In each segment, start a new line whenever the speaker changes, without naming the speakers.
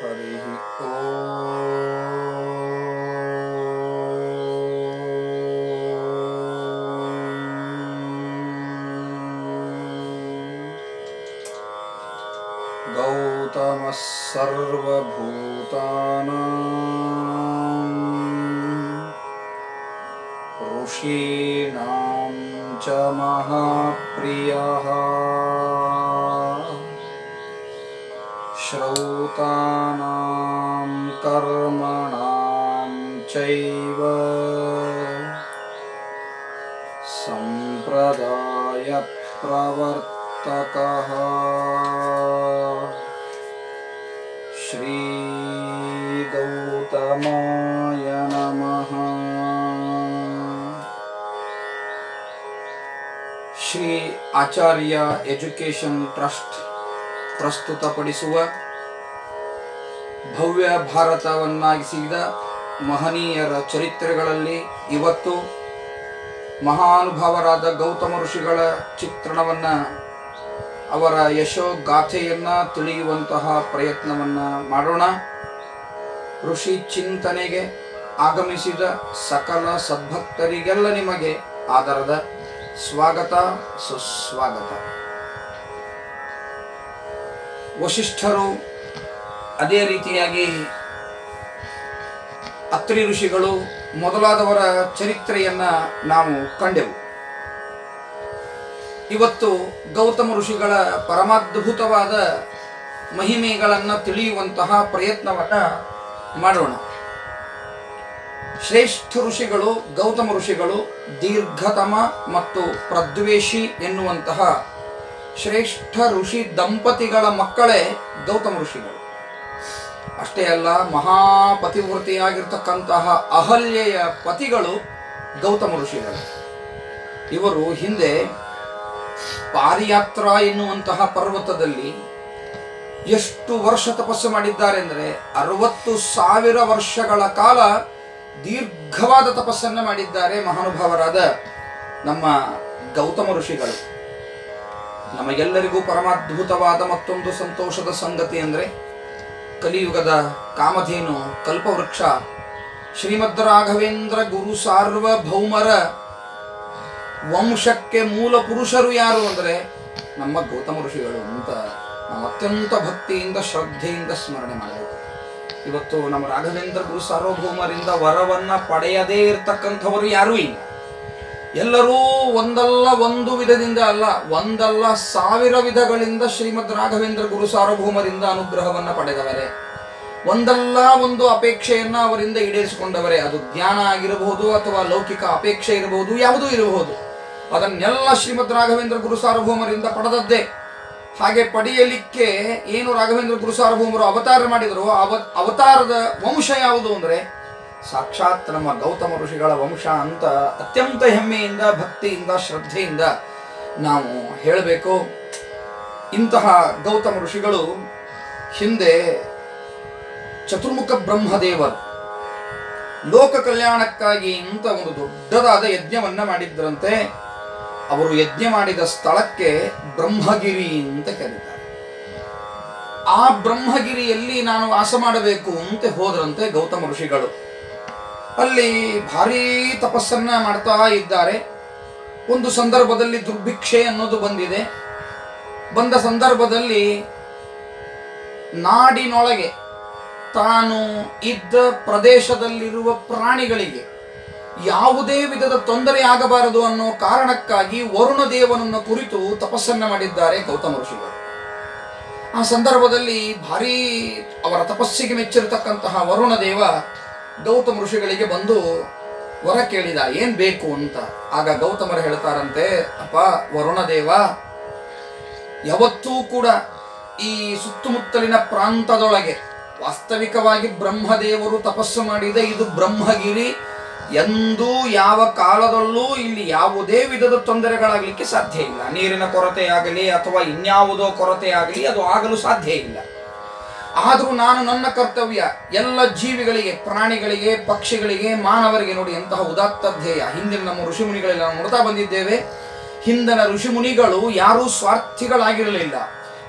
हरि ओम। गौतमः सर्वभूतानां ऋषीणां च महाप्रियः श्रौतानां कर्मणां चैव सम्प्रदायप्रवर्तकः श्री गौतमाय नमः। ಶ್ರೀ ಆಚಾರ್ಯ ಎಜುಕೇಶನ್ ಟ್ರಸ್ಟ್ ಪ್ರಸ್ತುತಪಡಿಸುವ ಭವ್ಯ ಭಾರತವನ್ನಾಗಿಸಿದ ಮಹನೀಯರ ಚರಿತ್ರೆಗಳಲ್ಲಿ ಇವತ್ತು ಮಹಾನುಭಾವರಾದ ಗೌತಮ ಋಷಿಗಳ ಚಿತ್ರಣವನ್ನು, ಅವರ ಯಶೋಗಾಥೆಯನ್ನು ತಿಳಿಯುವಂತಹ ಪ್ರಯತ್ನವನ್ನು ಮಾಡೋಣ. ಋಷಿ ಚಿಂತನೆಗೆ ಆಗಮಿಸಿದ ಸಕಲ ಸದ್ಭಕ್ತರಿಗೆಲ್ಲ ನಿಮಗೆ ಆದರದ ಸ್ವಾಗತ ಸುಸ್ವಾಗತ. ವಶಿಷ್ಠರು, ಅದೇ ರೀತಿಯಾಗಿ ಅತ್ರಿ ಋಷಿಗಳು ಮೊದಲಾದವರ ಚರಿತ್ರೆಯನ್ನು ನಾವು ಕಂಡೆವು. ಇವತ್ತು ಗೌತಮ ಋಷಿಗಳ ಪರಮಾದ್ಭುತವಾದ ಮಹಿಮೆಗಳನ್ನು ತಿಳಿಯುವಂತಹ ಪ್ರಯತ್ನವನ್ನು ಮಾಡೋಣ. ಶ್ರೇಷ್ಠ ಋಷಿಗಳು, ಗೌತಮ ಋಷಿಗಳು ದೀರ್ಘತಮ ಮತ್ತು ಪ್ರದ್ವೇಷಿ ಎನ್ನುವಂತಹ ಶ್ರೇಷ್ಠ ಋಷಿ ದಂಪತಿಗಳ ಮಕ್ಕಳೇ ಗೌತಮ ಋಷಿಗಳು. ಅಷ್ಟೇ ಅಲ್ಲ, ಮಹಾಪತಿವ್ರತೆಯಾಗಿರ್ತಕ್ಕಂತಹ ಅಹಲ್ಯೆಯ ಪತಿಗಳು ಗೌತಮ ಋಷಿಗಳು. ಇವರು ಹಿಂದೆ ಪಾರಿಯಾತ್ರ ಎನ್ನುವಂತಹ ಪರ್ವತದಲ್ಲಿ ಎಷ್ಟು ವರ್ಷ ತಪಸ್ಸು ಮಾಡಿದ್ದಾರೆ ಅಂದರೆ 60,000 ವರ್ಷಗಳ ಕಾಲ ದೀರ್ಘವಾದ ತಪಸ್ಸನ್ನು ಮಾಡಿದ್ದಾರೆ ಮಹಾನುಭಾವರಾದ ನಮ್ಮ ಗೌತಮ ಋಷಿಗಳು. ನಮಗೆಲ್ಲರಿಗೂ ಪರಮಾದ್ಭುತವಾದ ಮತ್ತೊಂದು ಸಂತೋಷದ ಸಂಗತಿ ಅಂದರೆ ಕಲಿಯುಗದ ಕಾಮಧೇನು ಕಲ್ಪವೃಕ್ಷ ಶ್ರೀಮದ್ ರಾಘವೇಂದ್ರ ಗುರು ಸಾರ್ವಭೌಮರ ವಂಶಕ್ಕೆ ಮೂಲ ಪುರುಷರು ಯಾರು ಅಂದರೆ ನಮ್ಮ ಗೌತಮ ಋಷಿಗಳು ಅಂತ ನಾವು ಅತ್ಯಂತ ಭಕ್ತಿಯಿಂದ ಶ್ರದ್ಧೆಯಿಂದ ಸ್ಮರಣೆ ಮಾಡಬೇಕು. ಇವತ್ತು ನಮ್ಮ ರಾಘವೇಂದ್ರ ಗುರು ಸಾರ್ವಭೌಮರಿಂದ ವರವನ್ನು ಪಡೆಯದೇ ಇರತಕ್ಕಂಥವರು ಯಾರೂ ಇಲ್ಲ. ಎಲ್ಲರೂ ಒಂದಲ್ಲ ಒಂದು ವಿಧದಿಂದ ಅಲ್ಲ, ಒಂದಲ್ಲ 1000 ವಿಧಗಳಿಂದ ಶ್ರೀಮದ್ ರಾಘವೇಂದ್ರ ಗುರು ಸಾರ್ವಭೌಮರಿಂದ ಅನುಗ್ರಹವನ್ನು ಪಡೆದವರೇ. ಒಂದಲ್ಲ ಒಂದು ಅಪೇಕ್ಷೆಯನ್ನು ಅವರಿಂದ ಈಡೇರಿಸಿಕೊಂಡವರೇ. ಅದು ಜ್ಞಾನ ಆಗಿರಬಹುದು ಅಥವಾ ಲೌಕಿಕ ಅಪೇಕ್ಷೆ ಇರಬಹುದು, ಯಾವುದೂ ಇರಬಹುದು. ಅದನ್ನೆಲ್ಲ ಶ್ರೀಮದ್ ರಾಘವೇಂದ್ರ ಗುರು ಸಾರ್ವಭೌಮರಿಂದ ಪಡೆದದ್ದೇ. ಹಾಗೆ ಪಡೆಯಲಿಕ್ಕೆ ಏನು ರಾಘವೇಂದ್ರ ಗುರು ಸಾರ್ವಭೌಮರು ಅವತಾರ ಮಾಡಿದರು, ಅವತಾರದ ವಂಶ ಯಾವುದು ಅಂದರೆ ಸಾಕ್ಷಾತ್ ನಮ್ಮ ಗೌತಮ ಋಷಿಗಳ ವಂಶ ಅಂತ ಅತ್ಯಂತ ಹೆಮ್ಮೆಯಿಂದ ಭಕ್ತಿಯಿಂದ ಶ್ರದ್ಧೆಯಿಂದ ನಾವು ಹೇಳಬೇಕು. ಇಂತಹ ಗೌತಮ ಋಷಿಗಳು ಹಿಂದೆ ಚತುರ್ಮುಖ ಬ್ರಹ್ಮದೇವರು ಲೋಕ ಕಲ್ಯಾಣಕ್ಕಾಗಿ ಅಂತ ಒಂದು ದೊಡ್ಡದಾದ ಯಜ್ಞವನ್ನು ಮಾಡಿದ್ರಂತೆ. ಅವರು ಯಜ್ಞ ಮಾಡಿದ ಸ್ಥಳಕ್ಕೆ ಬ್ರಹ್ಮಗಿರಿ ಅಂತ ಕರೀತಾರೆ. ಆ ಬ್ರಹ್ಮಗಿರಿಯಲ್ಲಿ ನಾನು ವಾಸ ಮಾಡಬೇಕು ಅಂತ ಹೋದ್ರಂತೆ ಗೌತಮ ಋಷಿಗಳು. ಅಲ್ಲಿ ಭಾರೀ ತಪಸ್ಸನ್ನ ಮಾಡ್ತಾ ಇದ್ದಾರೆ. ಒಂದು ಸಂದರ್ಭದಲ್ಲಿ ದುರ್ಭಿಕ್ಷೆ ಅನ್ನೋದು ಬಂದಿದೆ. ಬಂದ ಸಂದರ್ಭದಲ್ಲಿ ನಾಡಿನೊಳಗೆ ತಾನು ಇದ್ದ ಪ್ರದೇಶದಲ್ಲಿರುವ ಪ್ರಾಣಿಗಳಿಗೆ ಯಾವುದೇ ವಿಧದ ತೊಂದರೆ ಆಗಬಾರದು ಅನ್ನೋ ಕಾರಣಕ್ಕಾಗಿ ವರುಣ ದೇವನನ್ನು ಕುರಿತು ತಪಸ್ಸನ್ನ ಮಾಡಿದ್ದಾರೆ ಗೌತಮ ಋಷಿಗಳು. ಆ ಸಂದರ್ಭದಲ್ಲಿ ಭಾರೀ ಅವರ ತಪಸ್ಸಿಗೆ ಮೆಚ್ಚಿರತಕ್ಕಂತಹ ವರುಣ ದೇವ ಗೌತಮ ಋಷಿಗಳಿಗೆ ಬಂದು ವರ ಕೇಳಿದ, ಏನ್ ಬೇಕು ಅಂತ. ಆಗ ಗೌತಮರು ಹೇಳ್ತಾರಂತೆ, ಅಪ್ಪ ವರುಣ ದೇವ, ಯಾವತ್ತೂ ಕೂಡ ಈ ಸುತ್ತಮುತ್ತಲಿನ ಪ್ರಾಂತದೊಳಗೆ ವಾಸ್ತವಿಕವಾಗಿ ಬ್ರಹ್ಮದೇವರು ತಪಸ್ಸು ಮಾಡಿದ ಇದು ಬ್ರಹ್ಮಗಿರಿ. ಎಂದೂ ಯಾವ ಕಾಲದಲ್ಲೂ ಇಲ್ಲಿ ಯಾವುದೇ ವಿಧದ ತೊಂದರೆಗಳಾಗಲಿಕ್ಕೆ ಸಾಧ್ಯ ಇಲ್ಲ. ನೀರಿನ ಕೊರತೆ ಆಗಲಿ ಅಥವಾ ಇನ್ಯಾವುದೋ ಕೊರತೆ ಆಗಲಿ ಅದು ಆಗಲು ಸಾಧ್ಯ ಇಲ್ಲ. ಆದರೂ ನಾನು ನನ್ನ ಕರ್ತವ್ಯ ಎಲ್ಲ ಜೀವಿಗಳಿಗೆ, ಪ್ರಾಣಿಗಳಿಗೆ, ಪಕ್ಷಿಗಳಿಗೆ, ಮಾನವರಿಗೆ, ನೋಡಿ ಎಂತಹ ಉದಾತ್ತ ಧ್ಯೇಯ. ಹಿಂದಿನ ನಮ್ಮ ಋಷಿಮುನಿಗಳೆಲ್ಲ ನೋಡ್ತಾ ಬಂದಿದ್ದೇವೆ. ಹಿಂದಿನ ಋಷಿಮುನಿಗಳು ಯಾರೂ ಸ್ವಾರ್ಥಿಗಳಾಗಿರಲಿಲ್ಲ.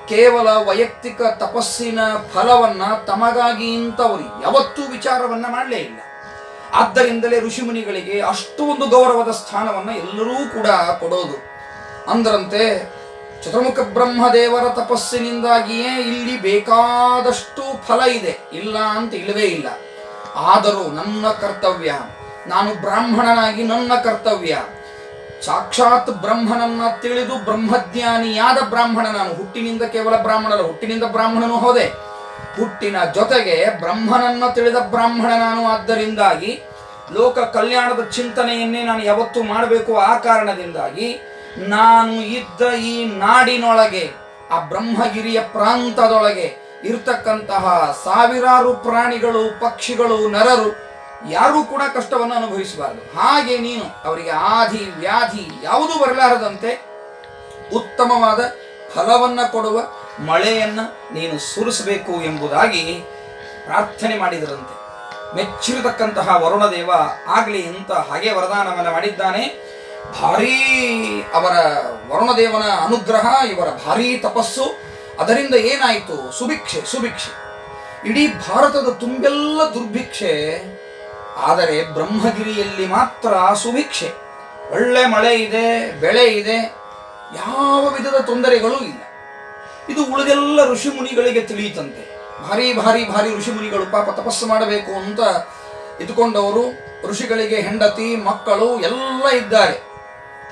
ಕೇವಲ ವೈಯಕ್ತಿಕ ತಪಸ್ಸಿನ ಫಲವನ್ನ ತಮಗಾಗಿ ಇಂಥವರು ಯಾವತ್ತೂ ವಿಚಾರವನ್ನ ಮಾಡಲೇ ಇಲ್ಲ. ಆದ್ದರಿಂದಲೇ ಋಷಿಮುನಿಗಳಿಗೆ ಅಷ್ಟು ಒಂದು ಗೌರವದ ಸ್ಥಾನವನ್ನ ಎಲ್ಲರೂ ಕೂಡ ಕೊಡೋದು. ಅಂದ್ರಂತೆ ಚತುರ್ಮುಖ ಬ್ರಹ್ಮದೇವರ ತಪಸ್ಸಿನಿಂದಾಗಿಯೇ ಇಲ್ಲಿ ಬೇಕಾದಷ್ಟು ಫಲ ಇದೆ, ಇಲ್ಲ ಅಂತ ಇಲ್ಲವೇ ಇಲ್ಲ. ಆದರೂ ನನ್ನ ಕರ್ತವ್ಯ, ನಾನು ಬ್ರಾಹ್ಮಣನಾಗಿ ನನ್ನ ಕರ್ತವ್ಯ, ಸಾಕ್ಷಾತ್ ಬ್ರಹ್ಮನನ್ನ ತಿಳಿದು ಬ್ರಹ್ಮಜ್ಞಾನಿಯಾದ ಬ್ರಾಹ್ಮಣ ನಾನು. ಹುಟ್ಟಿನಿಂದ ಕೇವಲ ಬ್ರಾಹ್ಮಣರು, ಹುಟ್ಟಿನಿಂದ ಬ್ರಾಹ್ಮಣನು ಹೋದೆ, ಹುಟ್ಟಿನ ಜೊತೆಗೆ ಬ್ರಹ್ಮನನ್ನ ತಿಳಿದ ಬ್ರಾಹ್ಮಣ ನಾನು. ಆದ್ದರಿಂದಾಗಿ ಲೋಕ ಕಲ್ಯಾಣದ ಚಿಂತನೆಯನ್ನೇ ನಾನು ಯಾವತ್ತೂ ಮಾಡಬೇಕು. ಆ ಕಾರಣದಿಂದಾಗಿ ನಾನು ಇದ್ದ ಈ ನಾಡಿನೊಳಗೆ, ಆ ಬ್ರಹ್ಮಗಿರಿಯ ಪ್ರಾಂತದೊಳಗೆ ಇರ್ತಕ್ಕಂತಹ ಸಾವಿರಾರು ಪ್ರಾಣಿಗಳು, ಪಕ್ಷಿಗಳು, ನರರು ಯಾರೂ ಕೂಡ ಕಷ್ಟವನ್ನು ಅನುಭವಿಸಬಾರದು. ಹಾಗೆ ನೀನು ಅವರಿಗೆ ಆದಿ ವ್ಯಾಧಿ ಯಾವುದೂ ಬರಲಾರದಂತೆ ಉತ್ತಮವಾದ ಫಲವನ್ನ ಕೊಡುವ ಮಳೆಯನ್ನ ನೀನು ಸುರಿಸಬೇಕು ಎಂಬುದಾಗಿ ಪ್ರಾರ್ಥನೆ ಮಾಡಿದರಂತೆ. ಮೆಚ್ಚಿರತಕ್ಕಂತಹ ವರುಣದೇವ ಆಗಲಿ ಅಂತ ಹಾಗೆ ವರದಾನವನ್ನು ಮಾಡಿದ್ದಾನೆ. ಭಾರೀ ಅವರ ವರುಣದೇವನ ಅನುಗ್ರಹ, ಇವರ ಭಾರೀ ತಪಸ್ಸು, ಅದರಿಂದ ಏನಾಯಿತು? ಸುಭಿಕ್ಷೆ. ಇಡೀ ಭಾರತದ ತುಂಬೆಲ್ಲ ದುರ್ಭಿಕ್ಷೆ, ಆದರೆ ಬ್ರಹ್ಮಗಿರಿಯಲ್ಲಿ ಮಾತ್ರ ಸುಭಿಕ್ಷೆ. ಒಳ್ಳೆ ಮಳೆ ಇದೆ, ಬೆಳೆ ಇದೆ, ಯಾವ ವಿಧದ ತೊಂದರೆಗಳೂ ಇಲ್ಲ. ಇದು ಉಳಿದೆಲ್ಲ ಋಷಿಮುನಿಗಳಿಗೆ ತಿಳಿಯಿತಂತೆ. ಭಾರಿ ಭಾರಿ ಭಾರಿ ಋಷಿಮುನಿಗಳು ಪಾಪ ತಪಸ್ಸು ಮಾಡಬೇಕು ಅಂತ ಇದ್ಕೊಂಡವರು. ಋಷಿಗಳಿಗೆ ಹೆಂಡತಿ ಮಕ್ಕಳು ಎಲ್ಲ ಇದ್ದಾರೆ.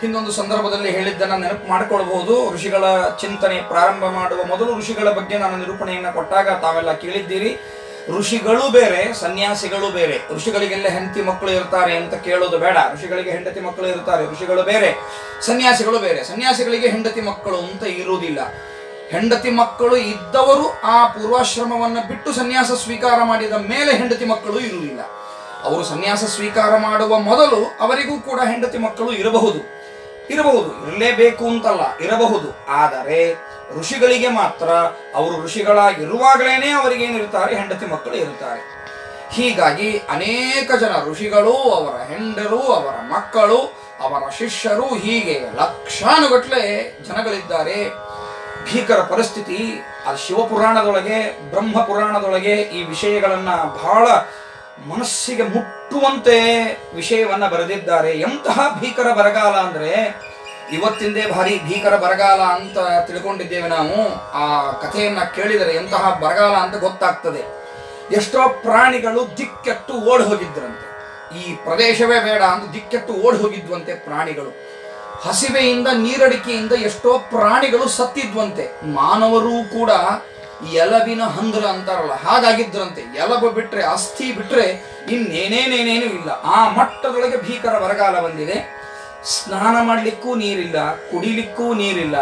ಹಿಂದೊಂದು ಸಂದರ್ಭದಲ್ಲಿ ಹೇಳಿದ್ದನ್ನು ನೆನಪು ಮಾಡಿಕೊಳ್ಬಹುದು. ಋಷಿಗಳ ಚಿಂತನೆ ಪ್ರಾರಂಭ ಮಾಡುವ ಮೊದಲು ಋಷಿಗಳ ಬಗ್ಗೆ ನಾನು ನಿರೂಪಣೆಯನ್ನು ಕೊಟ್ಟಾಗ ತಾವೆಲ್ಲ ಕೇಳಿದ್ದೀರಿ. ಋಷಿಗಳು ಬೇರೆ, ಸನ್ಯಾಸಿಗಳು ಬೇರೆ. ಋಷಿಗಳಿಗೆಲ್ಲ ಹೆಂಡತಿ ಮಕ್ಕಳು ಇರ್ತಾರೆ ಅಂತ ಕೇಳೋದು ಬೇಡ. ಋಷಿಗಳಿಗೆ ಹೆಂಡತಿ ಮಕ್ಕಳು ಇರ್ತಾರೆ, ಋಷಿಗಳು ಬೇರೆ, ಸನ್ಯಾಸಿಗಳು ಬೇರೆ. ಸನ್ಯಾಸಿಗಳಿಗೆ ಹೆಂಡತಿ ಮಕ್ಕಳು ಅಂತ ಇರುವುದಿಲ್ಲ. ಹೆಂಡತಿ ಮಕ್ಕಳು ಇದ್ದವರು ಆ ಪೂರ್ವಾಶ್ರಮವನ್ನು ಬಿಟ್ಟು ಸನ್ಯಾಸ ಸ್ವೀಕಾರ ಮಾಡಿದ ಮೇಲೆ ಹೆಂಡತಿ ಮಕ್ಕಳು ಇರುವುದಿಲ್ಲ. ಅವರು ಸನ್ಯಾಸ ಸ್ವೀಕಾರ ಮಾಡುವ ಮೊದಲು ಅವರಿಗೂ ಕೂಡ ಹೆಂಡತಿ ಮಕ್ಕಳು ಇರಬಹುದು, ಇರಲೇಬೇಕು ಅಂತಲ್ಲ, ಇರಬಹುದು. ಆದರೆ ಋಷಿಗಳಿಗೆ ಮಾತ್ರ ಅವರು ಋಷಿಗಳಾಗಿರುವಾಗಲೇ ಅವರಿಗೇನಿರ್ತಾರೆ? ಹೆಂಡತಿ ಮಕ್ಕಳು ಇರುತ್ತಾರೆ. ಹೀಗಾಗಿ ಅನೇಕ ಜನ ಋಷಿಗಳು, ಅವರ ಹೆಂಡರು, ಅವರ ಮಕ್ಕಳು, ಅವರ ಶಿಷ್ಯರು, ಹೀಗೆ ಲಕ್ಷಾನುಗಟ್ಟಲೆ ಜನಗಳಿದ್ದಾರೆ. ಭೀಕರ ಪರಿಸ್ಥಿತಿ. ಅದು ಶಿವಪುರಾಣದೊಳಗೆ, ಬ್ರಹ್ಮ ಪುರಾಣದೊಳಗೆ ಈ ವಿಷಯಗಳನ್ನ ಬಹಳ ಮನಸ್ಸಿಗೆ ಮುಟ್ಟುವಂತೆ ವಿಷಯವನ್ನ ಬರೆದಿದ್ದಾರೆ. ಎಂತಹ ಭೀಕರ ಬರಗಾಲ ಅಂದ್ರೆ, ಇವತ್ತಿಂದೇ ಭಾರಿ ಭೀಕರ ಬರಗಾಲ ಅಂತ ತಿಳ್ಕೊಂಡಿದ್ದೇವೆ ನಾವು. ಆ ಕಥೆಯನ್ನ ಕೇಳಿದರೆ ಎಂತಹ ಬರಗಾಲ ಅಂತ ಗೊತ್ತಾಗ್ತದೆ. ಎಷ್ಟೋ ಪ್ರಾಣಿಗಳು ದಿಕ್ಕೆಟ್ಟು ಓಡಿ ಹೋಗಿದ್ರಂತೆ. ಈ ಪ್ರದೇಶವೇ ಬೇಡ ಅಂತ ದಿಕ್ಕೆಟ್ಟು ಓಡಿ ಹೋಗಿದ್ವಂತೆ ಪ್ರಾಣಿಗಳು. ಹಸಿವೆಯಿಂದ, ನೀರಡಿಕೆಯಿಂದ ಎಷ್ಟೋ ಪ್ರಾಣಿಗಳು ಸತ್ತಿದ್ವಂತೆ. ಮಾನವರು ಕೂಡ ಎಲಬಿನ ಹಂದ್ರ ಅಂತಾರಲ್ಲ, ಹಾಗಾಗಿದ್ರಂತೆ. ಎಲಬ ಬಿಟ್ರೆ, ಅಸ್ಥಿ ಬಿಟ್ರೆ ಇನ್ನೇನೇನೇನೇನು ಇಲ್ಲ. ಆ ಮಟ್ಟದೊಳಗೆ ಭೀಕರ ಬರಗಾಲ ಬಂದಿದೆ. ಸ್ನಾನ ಮಾಡಲಿಕ್ಕೂ ನೀರಿಲ್ಲ, ಕುಡಿಲಿಕ್ಕೂ ನೀರಿಲ್ಲ.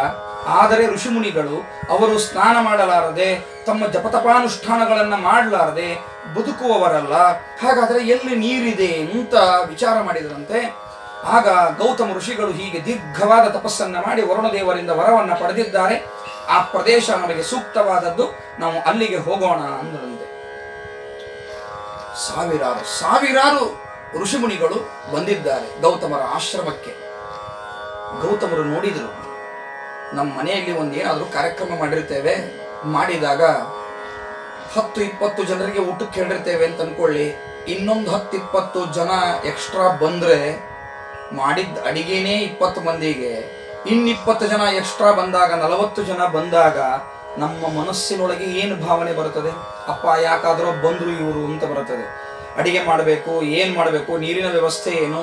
ಆದರೆ ಋಷಿಮುನಿಗಳು ಅವರು ಸ್ನಾನ ಮಾಡಲಾರದೆ, ತಮ್ಮ ಜಪತಪಾನುಷ್ಠಾನಗಳನ್ನು ಮಾಡಲಾರದೆ ಬದುಕುವವರಲ್ಲ. ಹಾಗಾದರೆ ಎಲ್ಲಿ ನೀರಿದೆ ಅಂತ ವಿಚಾರ ಮಾಡಿದ್ರಂತೆ. ಆಗ ಗೌತಮ ಋಷಿಗಳು ಹೀಗೆ ದೀರ್ಘವಾದ ತಪಸ್ಸನ್ನ ಮಾಡಿ ವರುಣದೇವರಿಂದ ವರವನ್ನ ಪಡೆದಿದ್ದಾರೆ. ಆ ಪ್ರದೇಶ ನಮಗೆ ಸೂಕ್ತವಾದದ್ದು, ನಾವು ಅಲ್ಲಿಗೆ ಹೋಗೋಣ ಅಂದ್ರಂತೆ. ಸಾವಿರಾರು ಋಷಿಮುನಿಗಳು ಬಂದಿದ್ದಾರೆ ಗೌತಮರ ಆಶ್ರಮಕ್ಕೆ. ಗೌತಮರು ನೋಡಿದರು, ನಮ್ಮ ಮನೆಯಲ್ಲಿ ಒಂದೇನಾದರೂ ಕಾರ್ಯಕ್ರಮ ಮಾಡಿರ್ತೇವೆ, ಮಾಡಿದಾಗ 10-20 ಜನರಿಗೆ ಊಟಕ್ಕೆ ಹೇಳಿರ್ತೇವೆ ಅಂತ ಅನ್ಕೊಳ್ಳಿ. ಇನ್ನೊಂದು 10-20 ಜನ ಎಕ್ಸ್ಟ್ರಾ ಬಂದ್ರೆ ಮಾಡಿದ್ದ ಅಡಿಗೆನೇ 20 ಮಂದಿಗೆ, 20 ಜನ ಎಕ್ಸ್ಟ್ರಾ ಬಂದಾಗ, 40 ಜನ ಬಂದಾಗ ನಮ್ಮ ಮನಸ್ಸಿನೊಳಗೆ ಏನು ಭಾವನೆ ಬರುತ್ತದೆ? ಅಪ್ಪ ಯಾಕಾದ್ರೂ ಬಂದ್ರು ಇವರು ಅಂತ ಬರುತ್ತದೆ. ಅಡಿಗೆ ಮಾಡಬೇಕು, ಏನು ಮಾಡಬೇಕು, ನೀರಿನ ವ್ಯವಸ್ಥೆ ಏನು?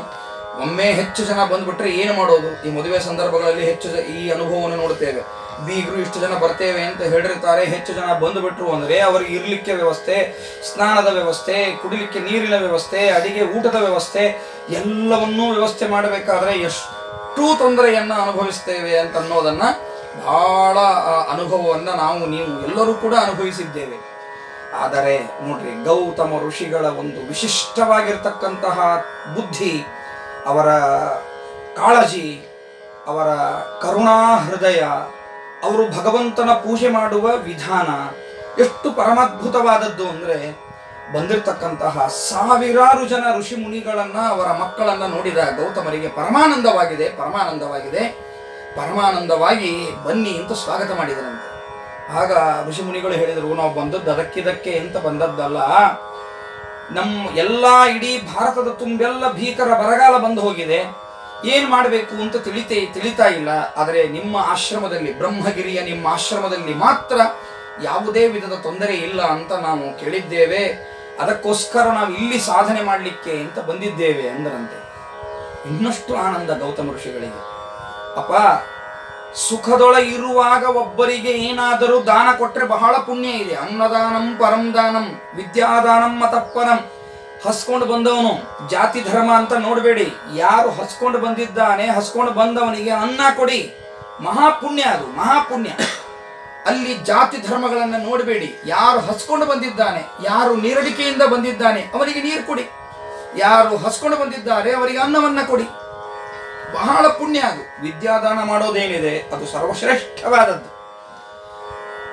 ಒಮ್ಮೆ ಹೆಚ್ಚು ಜನ ಬಂದ್ಬಿಟ್ರೆ ಏನು ಮಾಡೋದು? ಈ ಮದುವೆ ಸಂದರ್ಭಗಳಲ್ಲಿ ಹೆಚ್ಚು ಈ ಅನುಭವವನ್ನು ನೋಡ್ತೇವೆ. ಬೀಗರು ಇಷ್ಟು ಜನ ಬರ್ತೇವೆ ಅಂತ ಹೇಳಿರ್ತಾರೆ, ಹೆಚ್ಚು ಜನ ಬಂದುಬಿಟ್ರು ಅಂದರೆ ಅವರಿಗೆ ಇರಲಿಕ್ಕೆ ವ್ಯವಸ್ಥೆ, ಸ್ನಾನದ ವ್ಯವಸ್ಥೆ, ಕುಡಿಲಿಕ್ಕೆ ನೀರಿನ ವ್ಯವಸ್ಥೆ, ಅಡಿಗೆ ಊಟದ ವ್ಯವಸ್ಥೆ ಎಲ್ಲವನ್ನೂ ವ್ಯವಸ್ಥೆ ಮಾಡಬೇಕಾದ್ರೆ ಎಷ್ಟು ತೊಂದರೆಯನ್ನು ಅನುಭವಿಸ್ತೇವೆ ಅಂತ ಅನ್ನೋದನ್ನ ಬಹಳ ಅನುಭವವನ್ನು ನೀವು ಎಲ್ಲರೂ ಕೂಡ ಅನುಭವಿಸಿದ್ದೇವೆ. ಆದರೆ ನೋಡ್ರಿ, ಗೌತಮ ಋಷಿಗಳ ಒಂದು ವಿಶಿಷ್ಟವಾಗಿರ್ತಕ್ಕಂತಹ ಬುದ್ಧಿ, ಅವರ ಕಾಳಜಿ, ಅವರ ಕರುಣಾ ಹೃದಯ, ಅವರು ಭಗವಂತನ ಪೂಜೆ ಮಾಡುವ ವಿಧಾನ ಎಷ್ಟು ಪರಮಾದ್ಭುತವಾದದ್ದು ಅಂದರೆ, ಬಂದಿರತಕ್ಕಂತಹ ಸಾವಿರಾರು ಜನ ಋಷಿ ಮುನಿಗಳನ್ನ, ಅವರ ಮಕ್ಕಳನ್ನ ನೋಡಿದ ಗೌತಮರಿಗೆ ಪರಮಾನಂದವಾಗಿದೆ. ಪರಮಾನಂದವಾಗಿ ಬನ್ನಿ ಅಂತ ಸ್ವಾಗತ ಮಾಡಿದರಂತೆ. ಆಗ ಋಷಿಮುನಿಗಳು ಹೇಳಿದರು, ನಾವು ಬಂದದ್ದು ಅದಕ್ಕಿದಕ್ಕೆ ಅಂತ ಬಂದದ್ದಲ್ಲ. ನಮ್ಮ ಎಲ್ಲ ಇಡೀ ಭಾರತದ ತುಂಬೆಲ್ಲ ಭೀಕರ ಬರಗಾಲ ಬಂದು ಹೋಗಿದೆ, ಏನ್ ಮಾಡಬೇಕು ಅಂತ ತಿಳಿತಾ ಇಲ್ಲ. ಆದರೆ ನಿಮ್ಮ ಆಶ್ರಮದಲ್ಲಿ, ಬ್ರಹ್ಮಗಿರಿಯ ನಿಮ್ಮ ಆಶ್ರಮದಲ್ಲಿ ಮಾತ್ರ ಯಾವುದೇ ವಿಧದ ತೊಂದರೆ ಇಲ್ಲ ಅಂತ ನಾವು ಕೇಳಿದ್ದೇವೆ. ಅದಕ್ಕೋಸ್ಕರ ನಾವು ಇಲ್ಲಿ ಸಾಧನೆ ಮಾಡಲಿಕ್ಕೆ ಅಂತ ಬಂದಿದ್ದೇವೆ ಅಂದರಂತೆ. ಇನ್ನಷ್ಟು ಆನಂದ ಗೌತಮ ಋಷಿಗಳಿಗೆ. ಅಪ್ಪ, ಸುಖದೊಳಗಿರುವಾಗ ಒಬ್ಬರಿಗೆ ಏನಾದರೂ ದಾನ ಕೊಟ್ಟರೆ ಬಹಳ ಪುಣ್ಯ ಇದೆ. ಅನ್ನದಾನಂ ಪರಂ ದಾನಂ ವಿದ್ಯಾದಾನಂ ಮತಃಪರಂ. ಹಸ್ಕೊಂಡು ಬಂದವನು ಜಾತಿ ಧರ್ಮ ಅಂತ ನೋಡಬೇಡಿ. ಯಾರು ಹಸ್ಕೊಂಡು ಬಂದಿದ್ದಾನೆ, ಹಸ್ಕೊಂಡು ಬಂದವನಿಗೆ ಅನ್ನ ಕೊಡಿ. ಮಹಾಪುಣ್ಯ, ಅದು ಮಹಾಪುಣ್ಯ. ಅಲ್ಲಿ ಜಾತಿ ಧರ್ಮಗಳನ್ನು ನೋಡಬೇಡಿ. ಯಾರು ಹಸ್ಕೊಂಡು ಬಂದಿದ್ದಾನೆ, ಯಾರು ನೀರಡಿಕೆಯಿಂದ ಬಂದಿದ್ದಾನೆ ಅವರಿಗೆ ನೀರು ಕೊಡಿ. ಯಾರು ಹಸ್ಕೊಂಡು ಬಂದಿದ್ದಾರೆ ಅವರಿಗೆ ಅನ್ನವನ್ನ ಕೊಡಿ. ಬಹಳ ಪುಣ್ಯ ಅದು. ವಿದ್ಯಾದಾನ ಮಾಡೋದೇನಿದೆ ಅದು ಸರ್ವಶ್ರೇಷ್ಠವಾದದ್ದು.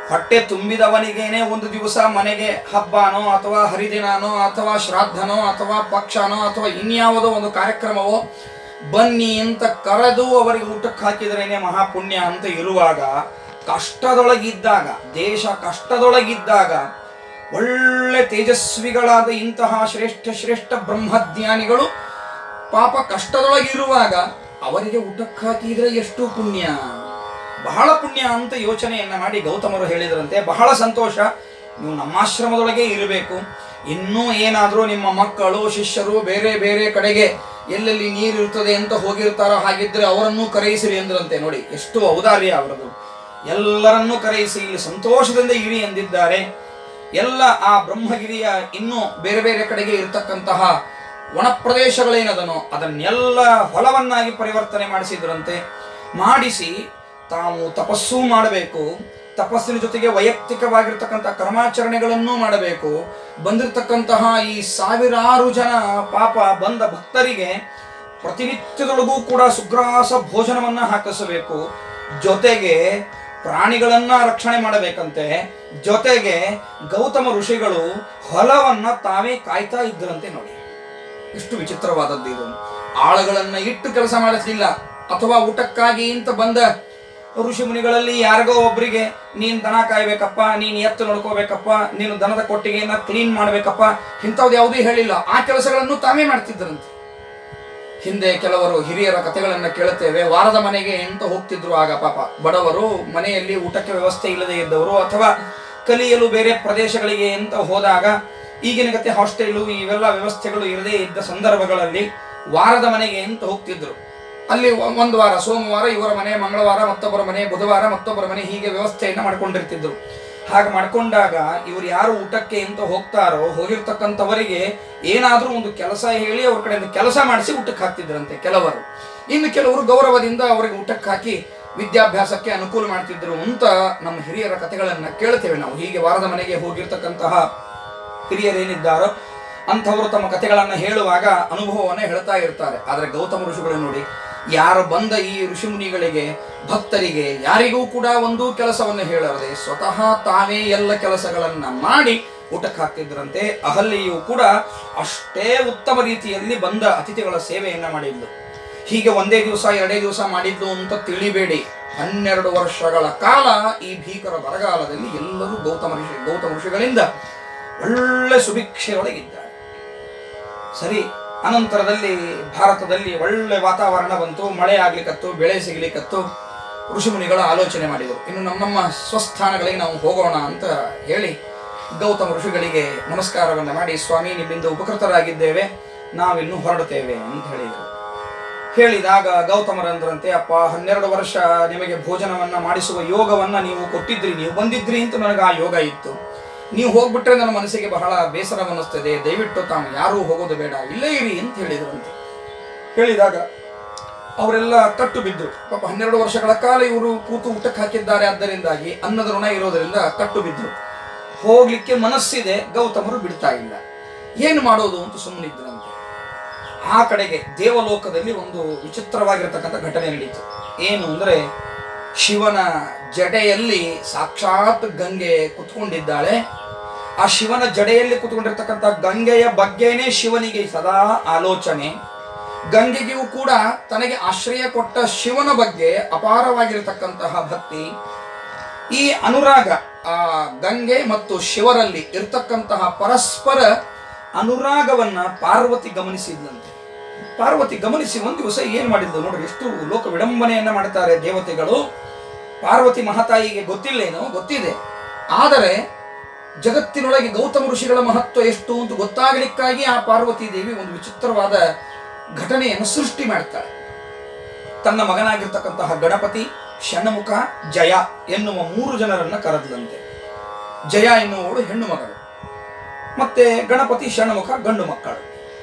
ಹೊಟ್ಟೆ ತುಂಬಿದವನಿಗೇನೆ ಒಂದು ದಿವಸ ಮನೆಗೆ ಹಬ್ಬನೋ ಅಥವಾ ಹರಿದಿನನೋ ಅಥವಾ ಶ್ರಾದ್ದನೋ ಅಥವಾ ಪಕ್ಷನೋ ಅಥವಾ ಇನ್ಯಾವುದೋ ಒಂದು ಕಾರ್ಯಕ್ರಮವೋ ಬನ್ನಿ ಅಂತ ಕರೆದು ಅವರಿಗೆ ಊಟಕ್ಕೆ ಹಾಕಿದ್ರೇನೆ ಮಹಾಪುಣ್ಯ ಅಂತ ಇರುವಾಗ, ಕಷ್ಟದೊಳಗಿದ್ದಾಗ, ದೇಶ ಕಷ್ಟದೊಳಗಿದ್ದಾಗ ಒಳ್ಳೆ ತೇಜಸ್ವಿಗಳಾದ ಇಂತಹ ಶ್ರೇಷ್ಠ ಬ್ರಹ್ಮಜ್ಞಾನಿಗಳು ಪಾಪ ಕಷ್ಟದೊಳಗಿರುವಾಗ ಅವರಿಗೆ ಊಟಕ್ಕೆ ಹಾಕಿದ್ರೆ ಎಷ್ಟು ಪುಣ್ಯ, ಬಹಳ ಪುಣ್ಯ ಅಂತ ಯೋಚನೆಯನ್ನ ಮಾಡಿ ಗೌತಮರು ಹೇಳಿದ್ರಂತೆ. ಬಹಳ ಸಂತೋಷ, ನೀವು ನಮ್ಮ ಆಶ್ರಮದೊಳಗೆ ಇರಬೇಕು. ಇನ್ನೂ ಏನಾದರೂ ನಿಮ್ಮ ಮಕ್ಕಳು ಶಿಷ್ಯರು ಬೇರೆ ಬೇರೆ ಕಡೆಗೆ ಎಲ್ಲೆಲ್ಲಿ ನೀರು ಇರ್ತದೆ ಅಂತ ಹೋಗಿರ್ತಾರೋ ಹಾಗಿದ್ರೆ ಅವರನ್ನೂ ಕರೆಯಿಸಿರಿ ಎಂದ್ರಂತೆ. ನೋಡಿ ಎಷ್ಟು ಔದಾರ್ಯ ಅವರದು. ಎಲ್ಲರನ್ನೂ ಕರೆಯಿಸಿ ಇಲ್ಲಿ ಸಂತೋಷದಿಂದ ಇರಿ ಎಂದಿದ್ದಾರೆ. ಎಲ್ಲ ಆ ಬ್ರಹ್ಮಗಿರಿಯ ಇನ್ನೂ ಬೇರೆ ಬೇರೆ ಕಡೆಗೆ ಇರತಕ್ಕಂತಹ ಒಣ ಪ್ರದೇಶಗಳೇನದನೋ ಅದನ್ನೆಲ್ಲ ಹೊಲವನ್ನಾಗಿ ಪರಿವರ್ತನೆ ಮಾಡಿಸಿದ್ರಂತೆ. ಮಾಡಿಸಿ ತಾವು ತಪಸ್ಸೂ ಮಾಡಬೇಕು, ತಪಸ್ಸಿನ ಜೊತೆಗೆ ವೈಯಕ್ತಿಕವಾಗಿರ್ತಕ್ಕಂಥ ಕರ್ಮಾಚರಣೆಗಳನ್ನೂ ಮಾಡಬೇಕು. ಬಂದಿರತಕ್ಕಂತಹ ಈ ಸಾವಿರಾರು ಜನ ಪಾಪ ಬಂದ ಭಕ್ತರಿಗೆ ಪ್ರತಿನಿತ್ಯದೊಳಗೂ ಕೂಡ ಸುಗ್ರಾಸ ಭೋಜನವನ್ನ ಹಾಕಿಸಬೇಕು. ಜೊತೆಗೆ ಪ್ರಾಣಿಗಳನ್ನ ರಕ್ಷಣೆ ಮಾಡಬೇಕಂತೆ. ಜೊತೆಗೆ ಗೌತಮ ಋಷಿಗಳು ಹೊಲವನ್ನ ತಾವೇ ಕಾಯ್ತಾ ಇದ್ರಂತೆ. ನೋಡಿ ಎಷ್ಟು ವಿಚಿತ್ರವಾದದ್ದು ಇದು. ಆಳುಗಳನ್ನ ಇಟ್ಟು ಕೆಲಸ ಮಾಡಿಸಲಿಲ್ಲ. ಅಥವಾ ಊಟಕ್ಕಾಗಿ ಅಂತ ಬಂದ ಋಷಿ ಮುನಿಗಳಲ್ಲಿ ಯಾರಿಗೋ ಒಬ್ಬರಿಗೆ ನೀನು ದನ ಕಾಯ್ಬೇಕಪ್ಪ, ನೀನು ಎತ್ತು ನೋಡ್ಕೋಬೇಕಪ್ಪ, ನೀನು ದನದ ಕೊಟ್ಟಿಗೆಯನ್ನ ಕ್ಲೀನ್ ಮಾಡ್ಬೇಕಪ್ಪ, ಇಂಥವ್ದು ಯಾವುದೂ ಹೇಳಿಲ್ಲ. ಆ ಕೆಲಸಗಳನ್ನು ತಾವೇ ಮಾಡ್ತಿದ್ರಂತೆ. ಹಿಂದೆ ಕೆಲವರು ಹಿರಿಯರ ಕಥೆಗಳನ್ನ ಕೇಳುತ್ತೇವೆ. ವಾರದ ಮನೆಗೆ ಅಂತ ಹೋಗ್ತಿದ್ರು. ಆಗ ಪಾಪ ಬಡವರು, ಮನೆಯಲ್ಲಿ ಊಟಕ್ಕೆ ವ್ಯವಸ್ಥೆ ಇಲ್ಲದೆ ಇದ್ದವರು ಅಥವಾ ಕಲಿಯಲು ಬೇರೆ ಪ್ರದೇಶಗಳಿಗೆ ಅಂತ ಹೋದಾಗ, ಈಗಿನ ಗತೆ ಹಾಸ್ಟೆಲು ಇವೆಲ್ಲ ವ್ಯವಸ್ಥೆಗಳು ಇರದೇ ಇದ್ದ ಸಂದರ್ಭಗಳಲ್ಲಿ ವಾರದ ಮನೆಗೆ ಅಂತ ಹೋಗ್ತಿದ್ರು. ಅಲ್ಲಿ ಒಂದು ವಾರ, ಸೋಮವಾರ ಇವರ ಮನೆ, ಮಂಗಳವಾರ ಮತ್ತೊಬ್ಬರ ಮನೆ, ಬುಧವಾರ ಮತ್ತೊಬ್ಬರ ಮನೆ, ಹೀಗೆ ವ್ಯವಸ್ಥೆಯನ್ನು ಮಾಡ್ಕೊಂಡಿರ್ತಿದ್ರು. ಹಾಗೆ ಮಾಡ್ಕೊಂಡಾಗ ಇವರು ಯಾರು ಊಟಕ್ಕೆ ಅಂತ ಹೋಗ್ತಾರೋ ಹೋಗಿರ್ತಕ್ಕಂಥವರಿಗೆ ಏನಾದರೂ ಒಂದು ಕೆಲಸ ಹೇಳಿ ಅವ್ರ ಕಡೆಯಿಂದ ಕೆಲಸ ಮಾಡಿಸಿ ಊಟಕ್ಕೆ ಹಾಕ್ತಿದ್ರಂತೆ ಕೆಲವರು. ಇನ್ನು ಕೆಲವರು ಗೌರವದಿಂದ ಅವರಿಗೆ ಊಟಕ್ಕೆ ಹಾಕಿ ವಿದ್ಯಾಭ್ಯಾಸಕ್ಕೆ ಅನುಕೂಲ ಮಾಡ್ತಿದ್ರು ಅಂತ ನಮ್ಮ ಹಿರಿಯರ ಕಥೆಗಳನ್ನ ಕೇಳ್ತೇವೆ ನಾವು. ಹೀಗೆ ವಾರದ ಮನೆಗೆ ಹೋಗಿರ್ತಕ್ಕಂತಹ ಹಿರಿಯರೇನಿದ್ದಾರೋ ಅಂಥವರು ತಮ್ಮ ಕಥೆಗಳನ್ನು ಹೇಳುವಾಗ ಅನುಭವವನ್ನು ಹೇಳ್ತಾ ಇರ್ತಾರೆ. ಆದರೆ ಗೌತಮ ಋಷಿಗಳು ನೋಡಿ, ಯಾರು ಬಂದ ಈ ಋಷಿಮುನಿಗಳಿಗೆ, ಭಕ್ತರಿಗೆ ಯಾರಿಗೂ ಕೂಡ ಒಂದು ಕೆಲಸವನ್ನು ಹೇಳದೆ ಸ್ವತಃ ತಾವೇ ಎಲ್ಲ ಕೆಲಸಗಳನ್ನ ಮಾಡಿ ಊಟಕ್ಕೆ ಹಾಕ್ತಿದ್ರಂತೆ. ಅಹಲ್ಯೆಯೂ ಕೂಡ ಅಷ್ಟೇ ಉತ್ತಮ ರೀತಿಯಲ್ಲಿ ಬಂದ ಅತಿಥಿಗಳ ಸೇವೆಯನ್ನ ಮಾಡಿದ್ಲು. ಹೀಗೆ ಒಂದೇ ದಿವಸ ಎರಡೇ ದಿವಸ ಮಾಡಿದ್ಲು ಅಂತ ತಿಳಿಬೇಡಿ. 12 ವರ್ಷಗಳ ಕಾಲ ಈ ಭೀಕರ ಬರಗಾಲದಲ್ಲಿ ಎಲ್ಲರೂ ಗೌತಮ ಋಷಿಗಳಿಂದ ಒಳ್ಳೆ ಸುಭಿಕ್ಷೆಯೊಳಗಿದ್ದಾರೆ. ಸರಿ, ಅನಂತರದಲ್ಲಿ ಭಾರತದಲ್ಲಿ ಒಳ್ಳೆ ವಾತಾವರಣ ಬಂತು, ಮಳೆ ಆಗ್ಲಿಕ್ಕತ್ತು, ಬೆಳೆ ಸಿಗ್ಲಿಕ್ಕತ್ತು. ಋಷಿಮುನಿಗಳ ಆಲೋಚನೆ ಮಾಡಿದರು, ಇನ್ನು ನಮ್ಮ ಸ್ವಸ್ಥಾನಗಳಿಗೆ ನಾವು ಹೋಗೋಣ ಅಂತ ಹೇಳಿ ಗೌತಮ ಋಷಿಗಳಿಗೆ ನಮಸ್ಕಾರವನ್ನು ಮಾಡಿ, ಸ್ವಾಮಿ ನಿಮ್ಮಿಂದ ಉಪಕೃತರಾಗಿದ್ದೇವೆ, ನಾವಿನ್ನು ಹೊರಡುತ್ತೇವೆ ಅಂತ ಹೇಳಿದರು. ಹೇಳಿದಾಗ ಗೌತಮರಂದ್ರಂತೆ, ಅಪ್ಪ 12 ವರ್ಷ ನಿಮಗೆ ಭೋಜನವನ್ನ ಮಾಡಿಸುವ ಯೋಗವನ್ನ ನೀವು ಕೊಟ್ಟಿದ್ರಿ, ನೀವು ಬಂದಿದ್ರಿ ಅಂತ ನನಗೆ ಆ ಯೋಗ ಇತ್ತು. ನೀವು ಹೋಗ್ಬಿಟ್ರೆ ನನ್ನ ಮನಸ್ಸಿಗೆ ಬಹಳ ಬೇಸರವನ್ನಿಸ್ತದೆ, ದಯವಿಟ್ಟು ತಾವು ಯಾರೂ ಹೋಗೋದು ಬೇಡ, ಇಲ್ಲೇ ಇರಿ ಅಂತ ಹೇಳಿದ್ರಂತೆ. ಹೇಳಿದಾಗ ಅವರೆಲ್ಲ ಕಟ್ಟು ಬಿದ್ರು. ಪಾಪ 12 ವರ್ಷಗಳ ಕಾಲ ಇವರು ಕೂತು ಊಟಕ್ಕೆ ಹಾಕಿದ್ದಾರೆ, ಆದ್ದರಿಂದಾಗಿ ಅನ್ನದ ಋಣ ಇರೋದರಿಂದ ಕಟ್ಟು ಬಿದ್ರು. ಹೋಗ್ಲಿಕ್ಕೆ ಮನಸ್ಸಿದೆ, ಗೌತಮರು ಬಿಡ್ತಾ ಇಲ್ಲ. ಏನು ಮಾಡೋದು ಅಂತ ಸುಮ್ಮನಿದ್ರಂತೆ. ಆ ಕಡೆಗೆ ದೇವಲೋಕದಲ್ಲಿ ಒಂದು ವಿಚಿತ್ರವಾಗಿರ್ತಕ್ಕಂಥ ಘಟನೆ ನಡೀತು. ಏನು ಅಂದ್ರೆ, ಶಿವನ ಜಡೆಯಲ್ಲಿ ಸಾಕ್ಷಾತ್ ಗಂಗೆ ಕುತ್ಕೊಂಡಿದ್ದಾಳೆ. ಆ ಶಿವನ ಜಡೆಯಲ್ಲಿ ಕುತ್ಕೊಂಡಿರ್ತಕ್ಕಂಥ ಗಂಗೆಯ ಬಗ್ಗೆನೇ ಶಿವನಿಗೆ ಸದಾ ಆಲೋಚನೆ. ಗಂಗೆಗೂ ಕೂಡ ತನಗೆ ಆಶ್ರಯ ಕೊಟ್ಟ ಶಿವನ ಬಗ್ಗೆ ಅಪಾರವಾಗಿರತಕ್ಕಂತಹ ಭಕ್ತಿ. ಈ ಅನುರಾಗ ಗಂಗೆ ಮತ್ತು ಶಿವರಲ್ಲಿ ಇರ್ತಕ್ಕಂತಹ ಪರಸ್ಪರ ಅನುರಾಗವನ್ನ ಪಾರ್ವತಿ ಗಮನಿಸಿದ್ಲಂತೆ. ಪಾರ್ವತಿ ಗಮನಿಸಿ ಒಂದು ದಿವಸ ಏನ್ ಮಾಡಿದ್ಲು ನೋಡ್ರಿ, ಎಷ್ಟು ಲೋಕ ವಿಡಂಬನೆಯನ್ನ ಮಾಡ್ತಾರೆ ದೇವತೆಗಳು. ಪಾರ್ವತಿ ಮಹಾತಾಯಿಗೆ ಗೊತ್ತಿಲ್ಲೇನೋ, ಗೊತ್ತಿದೆ. ಆದರೆ ಜಗತ್ತಿನೊಳಗೆ ಗೌತಮ ಋಷಿಗಳ ಮಹತ್ವ ಎಷ್ಟು ಅಂತ ಗೊತ್ತಾಗಲಿಕ್ಕಾಗಿ ಆ ಪಾರ್ವತಿ ದೇವಿ ಒಂದು ವಿಚಿತ್ರವಾದ ಘಟನೆಯನ್ನು ಸೃಷ್ಟಿ ಮಾಡ್ತಾಳೆ. ತನ್ನ ಮಗನಾಗಿರ್ತಕ್ಕಂತಹ ಗಣಪತಿ, ಷಣ್ಮುಖ, ಜಯ ಎನ್ನುವ 3 ಜನರನ್ನ ಕರೆದ್ಲಂತೆ. ಜಯ ಎನ್ನುವಳು ಹೆಣ್ಣು ಮಗಳು, ಮತ್ತೆ ಗಣಪತಿ, ಷಣ್ಮುಖ ಗಂಡು ಮಕ್ಕಳು.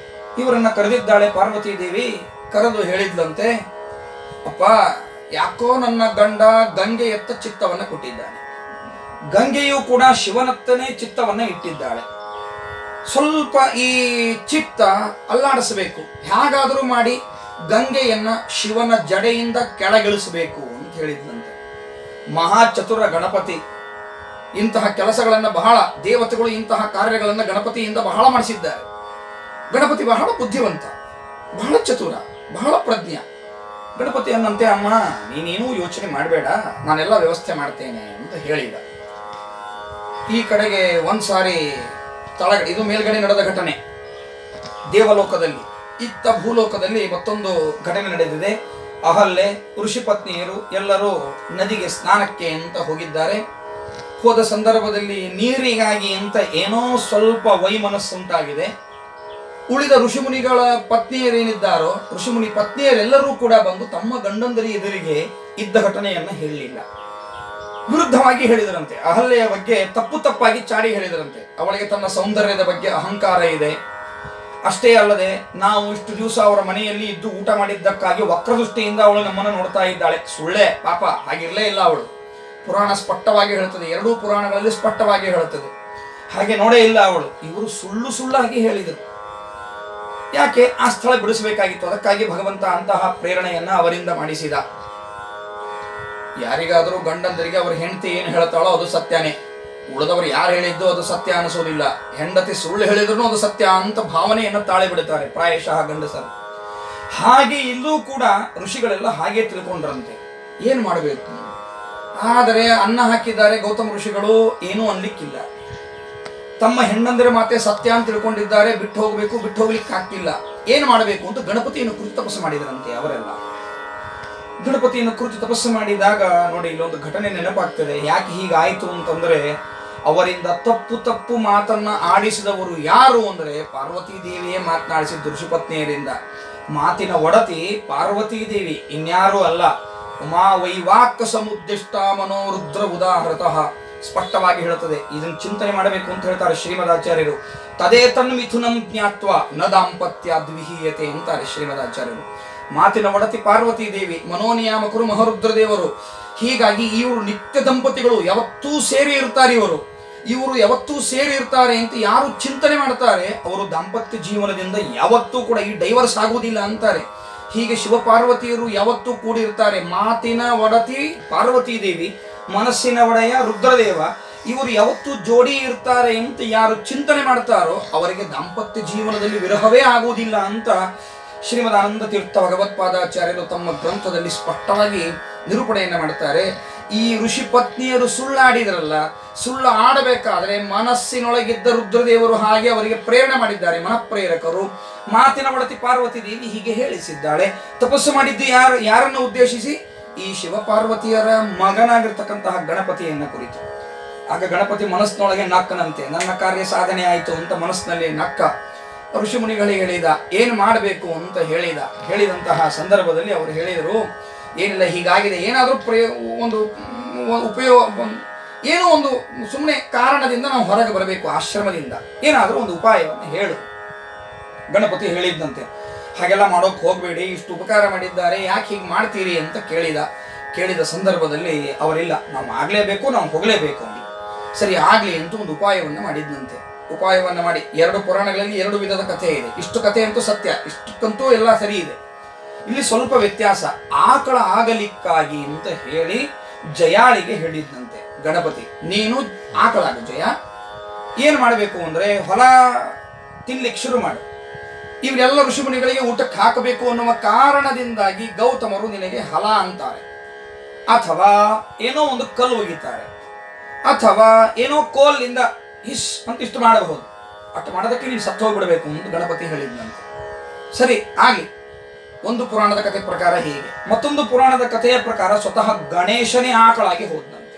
ಇವರನ್ನ ಕರೆದಿದ್ದಾಳೆ ಪಾರ್ವತಿ ದೇವಿ. ಕರೆದು ಹೇಳಿದ್ಲಂತೆ, ಅಪ್ಪ, ಯಾಕೋ ನನ್ನ ಗಂಡ ಗಂಗೆಯತ್ತ ಚಿತ್ತವನ್ನ ಕೊಟ್ಟಿದ್ದಾನೆ, ಗಂಗೆಯೂ ಕೂಡ ಶಿವನತ್ತನೇ ಚಿತ್ತವನ್ನ ಇಟ್ಟಿದ್ದಾಳೆ. ಸ್ವಲ್ಪ ಈ ಚಿತ್ತ ಅಲ್ಲಾಡಿಸಬೇಕು, ಹೇಗಾದರೂ ಮಾಡಿ ಗಂಗೆಯನ್ನ ಶಿವನ ಜಡೆಯಿಂದ ಕೆಳಗಿಳಿಸಬೇಕು ಅಂತ ಹೇಳಿದ್ಲಂತೆ. ಮಹಾಚತುರ ಗಣಪತಿ. ಇಂತಹ ಕೆಲಸಗಳನ್ನ ಬಹಳ ದೇವತೆಗಳು ಇಂತಹ ಕಾರ್ಯಗಳನ್ನ ಗಣಪತಿಯಿಂದ ಬಹಳ ಮಾಡಿಸಿದ್ದಾರೆ. ಗಣಪತಿ ಬಹಳ ಬುದ್ಧಿವಂತ, ಬಹಳ ಚತುರ, ಬಹಳ ಪ್ರಜ್ಞ. ಗಣಪತಿ ಅನ್ನಂತೆ, ಅಮ್ಮ ನೀನೇನೂ ಯೋಚನೆ ಮಾಡಬೇಡ, ನಾನೆಲ್ಲ ವ್ಯವಸ್ಥೆ ಮಾಡ್ತೇನೆ ಅಂತ ಹೇಳಿದ. ಈ ಕಡೆಗೆ ಒಂದ್ಸಾರಿ ತಳಗಡೆ, ಇದು ಮೇಲ್ಗಡೆ ನಡೆದ ಘಟನೆ. ದೇವಲೋಕದಲ್ಲಿ, ಇತ್ತ ಭೂಲೋಕದಲ್ಲಿ ಮತ್ತೊಂದು ಘಟನೆ ನಡೆದಿದೆ. ಅಹಲ್ಯೆ, ಋಷಿ ಪತ್ನಿಯರು ಎಲ್ಲರೂ ನದಿಗೆ ಸ್ನಾನಕ್ಕೆ ಅಂತ ಹೋಗಿದ್ದಾರೆ. ಹೋದ ಸಂದರ್ಭದಲ್ಲಿ ನೀರಿಗಾಗಿ ಅಂತ ಏನೋ ಸ್ವಲ್ಪ ವೈಮನಸ್ಸುಂಟಾಗಿದೆ. ಉಳಿದ ಋಷಿಮುನಿಗಳ ಪತ್ನಿಯರೇನಿದ್ದಾರೋ, ಋಷಿಮುನಿ ಪತ್ನಿಯರೆಲ್ಲರೂ ಕೂಡ ಬಂದು ತಮ್ಮ ಗಂಡಂದರಿ ಎದುರಿಗೆ ಇದ್ದ ಘಟನೆಯನ್ನ ಹೇಳಲಿಲ್ಲ, ವಿರುದ್ಧವಾಗಿ ಹೇಳಿದರಂತೆ. ಅಹಲ್ಯೆಯ ಬಗ್ಗೆ ತಪ್ಪಾಗಿ ಚಾಡಿ ಹೇಳಿದರಂತೆ. ಅವಳಿಗೆ ತನ್ನ ಸೌಂದರ್ಯದ ಬಗ್ಗೆ ಅಹಂಕಾರ ಇದೆ. ಅಷ್ಟೇ ಅಲ್ಲದೆ, ನಾವು ಇಷ್ಟು ದಿವಸ ಅವರ ಮನೆಯಲ್ಲಿ ಇದ್ದು ಊಟ ಮಾಡಿದ್ದಕ್ಕಾಗಿ ವಕ್ರದೃಷ್ಟಿಯಿಂದ ಅವಳು ನಮ್ಮನ್ನು ನೋಡ್ತಾ ಇದ್ದಾಳೆ. ಸುಳ್ಳೆ, ಪಾಪ, ಹಾಗಿರ್ಲೇ ಇಲ್ಲ ಅವಳು. ಪುರಾಣ ಸ್ಪಷ್ಟವಾಗಿ ಹೇಳುತ್ತದೆ, 2 ಪುರಾಣಗಳಲ್ಲಿ ಸ್ಪಷ್ಟವಾಗಿ ಹೇಳುತ್ತದೆ. ಹಾಗೆ ನೋಡೇ ಇಲ್ಲ ಅವಳು. ಇವರು ಸುಳ್ಳಾಗಿ ಹೇಳಿದರು. ಯಾಕೆ? ಆ ಸ್ಥಳ ಬಿಡಿಸಬೇಕಾಗಿತ್ತು. ಅದಕ್ಕಾಗಿ ಭಗವಂತ ಅಂತಹ ಪ್ರೇರಣೆಯನ್ನ ಅವರಿಂದ ಮಾಡಿಸಿದ. ಯಾರಿಗಾದರೂ ಗಂಡಂದರಿಗೆ ಅವ್ರ ಹೆಂಡತಿ ಏನು ಹೇಳ್ತಾಳೋ ಅದು ಸತ್ಯನೇ. ಉಳಿದವರು ಯಾರು ಹೇಳಿದ್ದು ಅದು ಸತ್ಯ ಅನಿಸೋದಿಲ್ಲ. ಹೆಂಡತಿ ಸುಳ್ಳು ಹೇಳಿದ್ರು ಅದು ಸತ್ಯ ಅಂತ ಭಾವನೆಯನ್ನು ತಾಳೆ ಬಿಡುತ್ತಾರೆ ಪ್ರಾಯಶಃ ಗಂಡಸರು. ಹಾಗೆ ಇಲ್ಲೂ ಕೂಡ ಋಷಿಗಳೆಲ್ಲ ಹಾಗೆ ತಿಳ್ಕೊಂಡ್ರಂತೆ. ಏನ್ ಮಾಡಬೇಕು? ಆದರೆ ಅನ್ನ ಹಾಕಿದ್ದಾರೆ ಗೌತಮ ಋಷಿಗಳು, ಏನೂ ಅನ್ಲಿಕ್ಕಿಲ್ಲ. ತಮ್ಮ ಹೆಣ್ಣಂದಿರ ಮಾತೆ ಸತ್ಯ ಅಂತ ತಿಳ್ಕೊಂಡಿದ್ದಾರೆ. ಬಿಟ್ಟು ಹೋಗ್ಲಿಕ್ಕೆ ಆಗ್ತಿಲ್ಲ. ಏನ್ ಮಾಡಬೇಕು ಅಂತ ಗಣಪತಿಯನ್ನು ಕುರಿತು ತಪಸ್ಸು ಮಾಡಿದರಂತೆ ಅವರೆಲ್ಲ. ಗಣಪತಿಯನ್ನು ಕುರಿತು ತಪಸ್ಸು ಮಾಡಿದಾಗ ನೋಡಿ, ಇಲ್ಲೊಂದು ಘಟನೆ ನೆನಪಾಗ್ತದೆ. ಯಾಕೆ ಹೀಗಾಯ್ತು ಅಂತಂದ್ರೆ, ಅವರಿಂದ ತಪ್ಪು ಮಾತನ್ನ ಆಡಿಸಿದವರು ಯಾರು ಅಂದ್ರೆ ಪಾರ್ವತೀ ದೇವಿಯೇ ಮಾತನಾಡಿಸಿದ್ದು ಋಷಿಪತ್ನಿಯರಿಂದ. ಮಾತಿನ ಒಡತಿ ಪಾರ್ವತೀ ದೇವಿ, ಇನ್ಯಾರೂ ಅಲ್ಲ. ಉಮಾ ವೈವಾಕ ಸಮುದ್ದಿಷ್ಟ ಮನೋರುದ್ರ ಉದಾಹೃತಃ ಸ್ಪಷ್ಟವಾಗಿ ಹೇಳುತ್ತದೆ. ಇದನ್ನು ಚಿಂತನೆ ಮಾಡಬೇಕು ಅಂತ ಹೇಳ್ತಾರೆ ಶ್ರೀಮದಾಚಾರ್ಯರು. ತದೇ ತನ್ಮಿಥುನಂ ಜ್ಞಾತ್ವ ನ ದಾಂಪತ್ಯ ದ್ವಿಹೀಯತೆ ಅಂತಾರೆ ಶ್ರೀಮದಾಚಾರ್ಯರು. ಮಾತಿನ ಒಡತಿ ಪಾರ್ವತೀ ದೇವಿ, ಮನೋನಿಯಾಮಕರು ಮಹರುದ್ರ ದೇವರು. ಹೀಗಾಗಿ ಇವರು ನಿತ್ಯ ದಂಪತಿಗಳು, ಯಾವತ್ತೂ ಸೇರಿ ಇರ್ತಾರೆ. ಇವರು ಯಾವತ್ತೂ ಸೇರಿ ಇರ್ತಾರೆ ಅಂತ ಯಾರು ಚಿಂತನೆ ಮಾಡ್ತಾರೆ ಅವರು ದಾಂಪತ್ಯ ಜೀವನದಿಂದ ಯಾವತ್ತೂ ಕೂಡ ಈ ಡೈವರ್ಸ್ ಆಗುವುದಿಲ್ಲ ಅಂತಾರೆ. ಹೀಗೆ ಶಿವಪಾರ್ವತಿಯರು ಯಾವತ್ತೂ ಕೂಡಿರ್ತಾರೆ. ಮಾತಿನ ಒಡತಿ ಪಾರ್ವತೀ ದೇವಿ, ಮನಸ್ಸಿನ ಒಡೆಯ ರುದ್ರದೇವ, ಇವರು ಯಾವತ್ತೂ ಜೋಡಿ ಇರ್ತಾರೆ ಅಂತ ಯಾರು ಚಿಂತನೆ ಮಾಡ್ತಾರೋ ಅವರಿಗೆ ದಾಂಪತ್ಯ ಜೀವನದಲ್ಲಿ ವಿರಹವೇ ಆಗುವುದಿಲ್ಲ ಅಂತ ಶ್ರೀಮದ್ ಆನಂದ ತೀರ್ಥ ಭಗವತ್ಪಾದಾಚಾರ್ಯರು ತಮ್ಮ ಗ್ರಂಥದಲ್ಲಿ ಸ್ಪಷ್ಟವಾಗಿ ನಿರೂಪಣೆಯನ್ನು ಮಾಡ್ತಾರೆ. ಈ ಋಷಿ ಪತ್ನಿಯರು ಸುಳ್ಳಾಡಿದ್ರಲ್ಲ, ಸುಳ್ಳು ಆಡಬೇಕಾದ್ರೆ ಮನಸ್ಸಿನೊಳಗಿದ್ದ ರುದ್ರದೇವರು ಹಾಗೆ ಅವರಿಗೆ ಪ್ರೇರಣೆ ಮಾಡಿದ್ದಾರೆ, ಮನಃಪ್ರೇರಕರು. ಮಾತಿನ ಒಡತಿ ಪಾರ್ವತಿ ದೇವಿ ಹೀಗೆ ಹೇಳಿಸಿದ್ದಾಳೆ. ತಪಸ್ಸು ಮಾಡಿದ್ದು ಯಾರನ್ನು ಉದ್ದೇಶಿಸಿ? ಈ ಶಿವಪಾರ್ವತಿಯರ ಮಗನಾಗಿರ್ತಕ್ಕಂತಹ ಗಣಪತಿಯನ್ನ ಕುರಿತು. ಆಗ ಗಣಪತಿ ಮನಸ್ಸಿನೊಳಗೆ ನಕ್ಕನಂತೆ, ನನ್ನ ಕಾರ್ಯ ಸಾಧನೆ ಆಯಿತು ಅಂತ ಮನಸ್ಸಿನಲ್ಲಿ ನಕ್ಕ. ಋಷಿ ಮುನಿಗಳಿಗೆ ಹೇಳಿದ, ಏನು ಮಾಡಬೇಕು ಅಂತ ಹೇಳಿದಂತಹ ಸಂದರ್ಭದಲ್ಲಿ ಅವರು ಹೇಳಿದರು, ಏನಿಲ್ಲ, ಹೀಗಾಗಿದೆ, ಏನಾದರೂ ಒಂದು ಉಪಯೋಗ, ಏನೋ ಒಂದು ಸುಮ್ಮನೆ ಕಾರಣದಿಂದ ನಾವು ಹೊರಗೆ ಬರಬೇಕು ಆಶ್ರಮದಿಂದ, ಏನಾದರೂ ಒಂದು ಉಪಾಯವನ್ನು ಹೇಳು. ಗಣಪತಿ ಹೇಳಿದ್ದಂತೆ, ಹಾಗೆಲ್ಲ ಮಾಡೋಕೆ ಹೋಗಬೇಡಿ, ಇಷ್ಟು ಉಪಕಾರ ಮಾಡಿದ್ದಾರೆ, ಯಾಕೆ ಹೀಗೆ ಮಾಡ್ತೀರಿ ಅಂತ ಕೇಳಿದ ಸಂದರ್ಭದಲ್ಲಿ ಅವರಿಲ್ಲ, ನಾವು ಆಗಲೇಬೇಕು, ನಾವು ಹೋಗಲೇಬೇಕು ಅಂತ. ಸರಿ ಆಗಲಿ ಅಂತ ಒಂದು ಉಪಾಯವನ್ನು ಮಾಡಿದ್ದಂತೆ. ಉಪಾಯವನ್ನು ಮಾಡಿ 2 ಪುರಾಣಗಳಲ್ಲಿ 2 ವಿಧದ ಕಥೆ ಇದೆ. ಇಷ್ಟು ಕಥೆ ಅಂತೂ ಸತ್ಯ, ಇಷ್ಟಕ್ಕಂತೂ ಎಲ್ಲ ಸರಿ ಇದೆ. ಇಲ್ಲಿ ಸ್ವಲ್ಪ ವ್ಯತ್ಯಾಸ. ಆಕಳ ಆಗಲಿಕ್ಕಾಗಿ ಅಂತ ಹೇಳಿ ಜಯಾಳಿಗೆ ಹೇಳಿದ್ದಂತೆ ಗಣಪತಿ, ನೀನು ಆಕಳಾಗ ಜಯ. ಏನು ಮಾಡಬೇಕು ಅಂದ್ರೆ ಹೊಲ ತಿನ್ಲಿಕ್ಕೆ ಶುರು ಮಾಡು. ಇವರೆಲ್ಲ ಋಷಿಮುನಿಗಳಿಗೆ ಊಟಕ್ಕೆ ಹಾಕಬೇಕು ಅನ್ನುವ ಕಾರಣದಿಂದಾಗಿ ಗೌತಮರು ನಿನಗೆ ಹಲ ಅಂತಾರೆ. ಅಥವಾ ಏನೋ ಒಂದು ಕಲ್ಲು ಒಗಿತಾರೆ, ಅಥವಾ ಏನೋ ಕೋಲ್ನಿಂದ ಹಿಸ್ ಅಂತ ಇಷ್ಟು ಮಾಡಬಹುದು. ಅಷ್ಟು ಮಾಡೋದಕ್ಕೆ ನೀನು ಸತ್ತು ಹೋಗ್ಬಿಡ್ಬೇಕು ಅಂತ ಗಣಪತಿ ಹೇಳಿದ್ನಂತೆ. ಸರಿ ಆಗಲಿ. ಒಂದು ಪುರಾಣದ ಕಥೆ ಪ್ರಕಾರ ಹೀಗೆ, ಮತ್ತೊಂದು ಪುರಾಣದ ಕಥೆಯ ಪ್ರಕಾರ ಸ್ವತಃ ಗಣೇಶನೇ ಆಕಳಾಗಿ ಹೋದಂತೆ.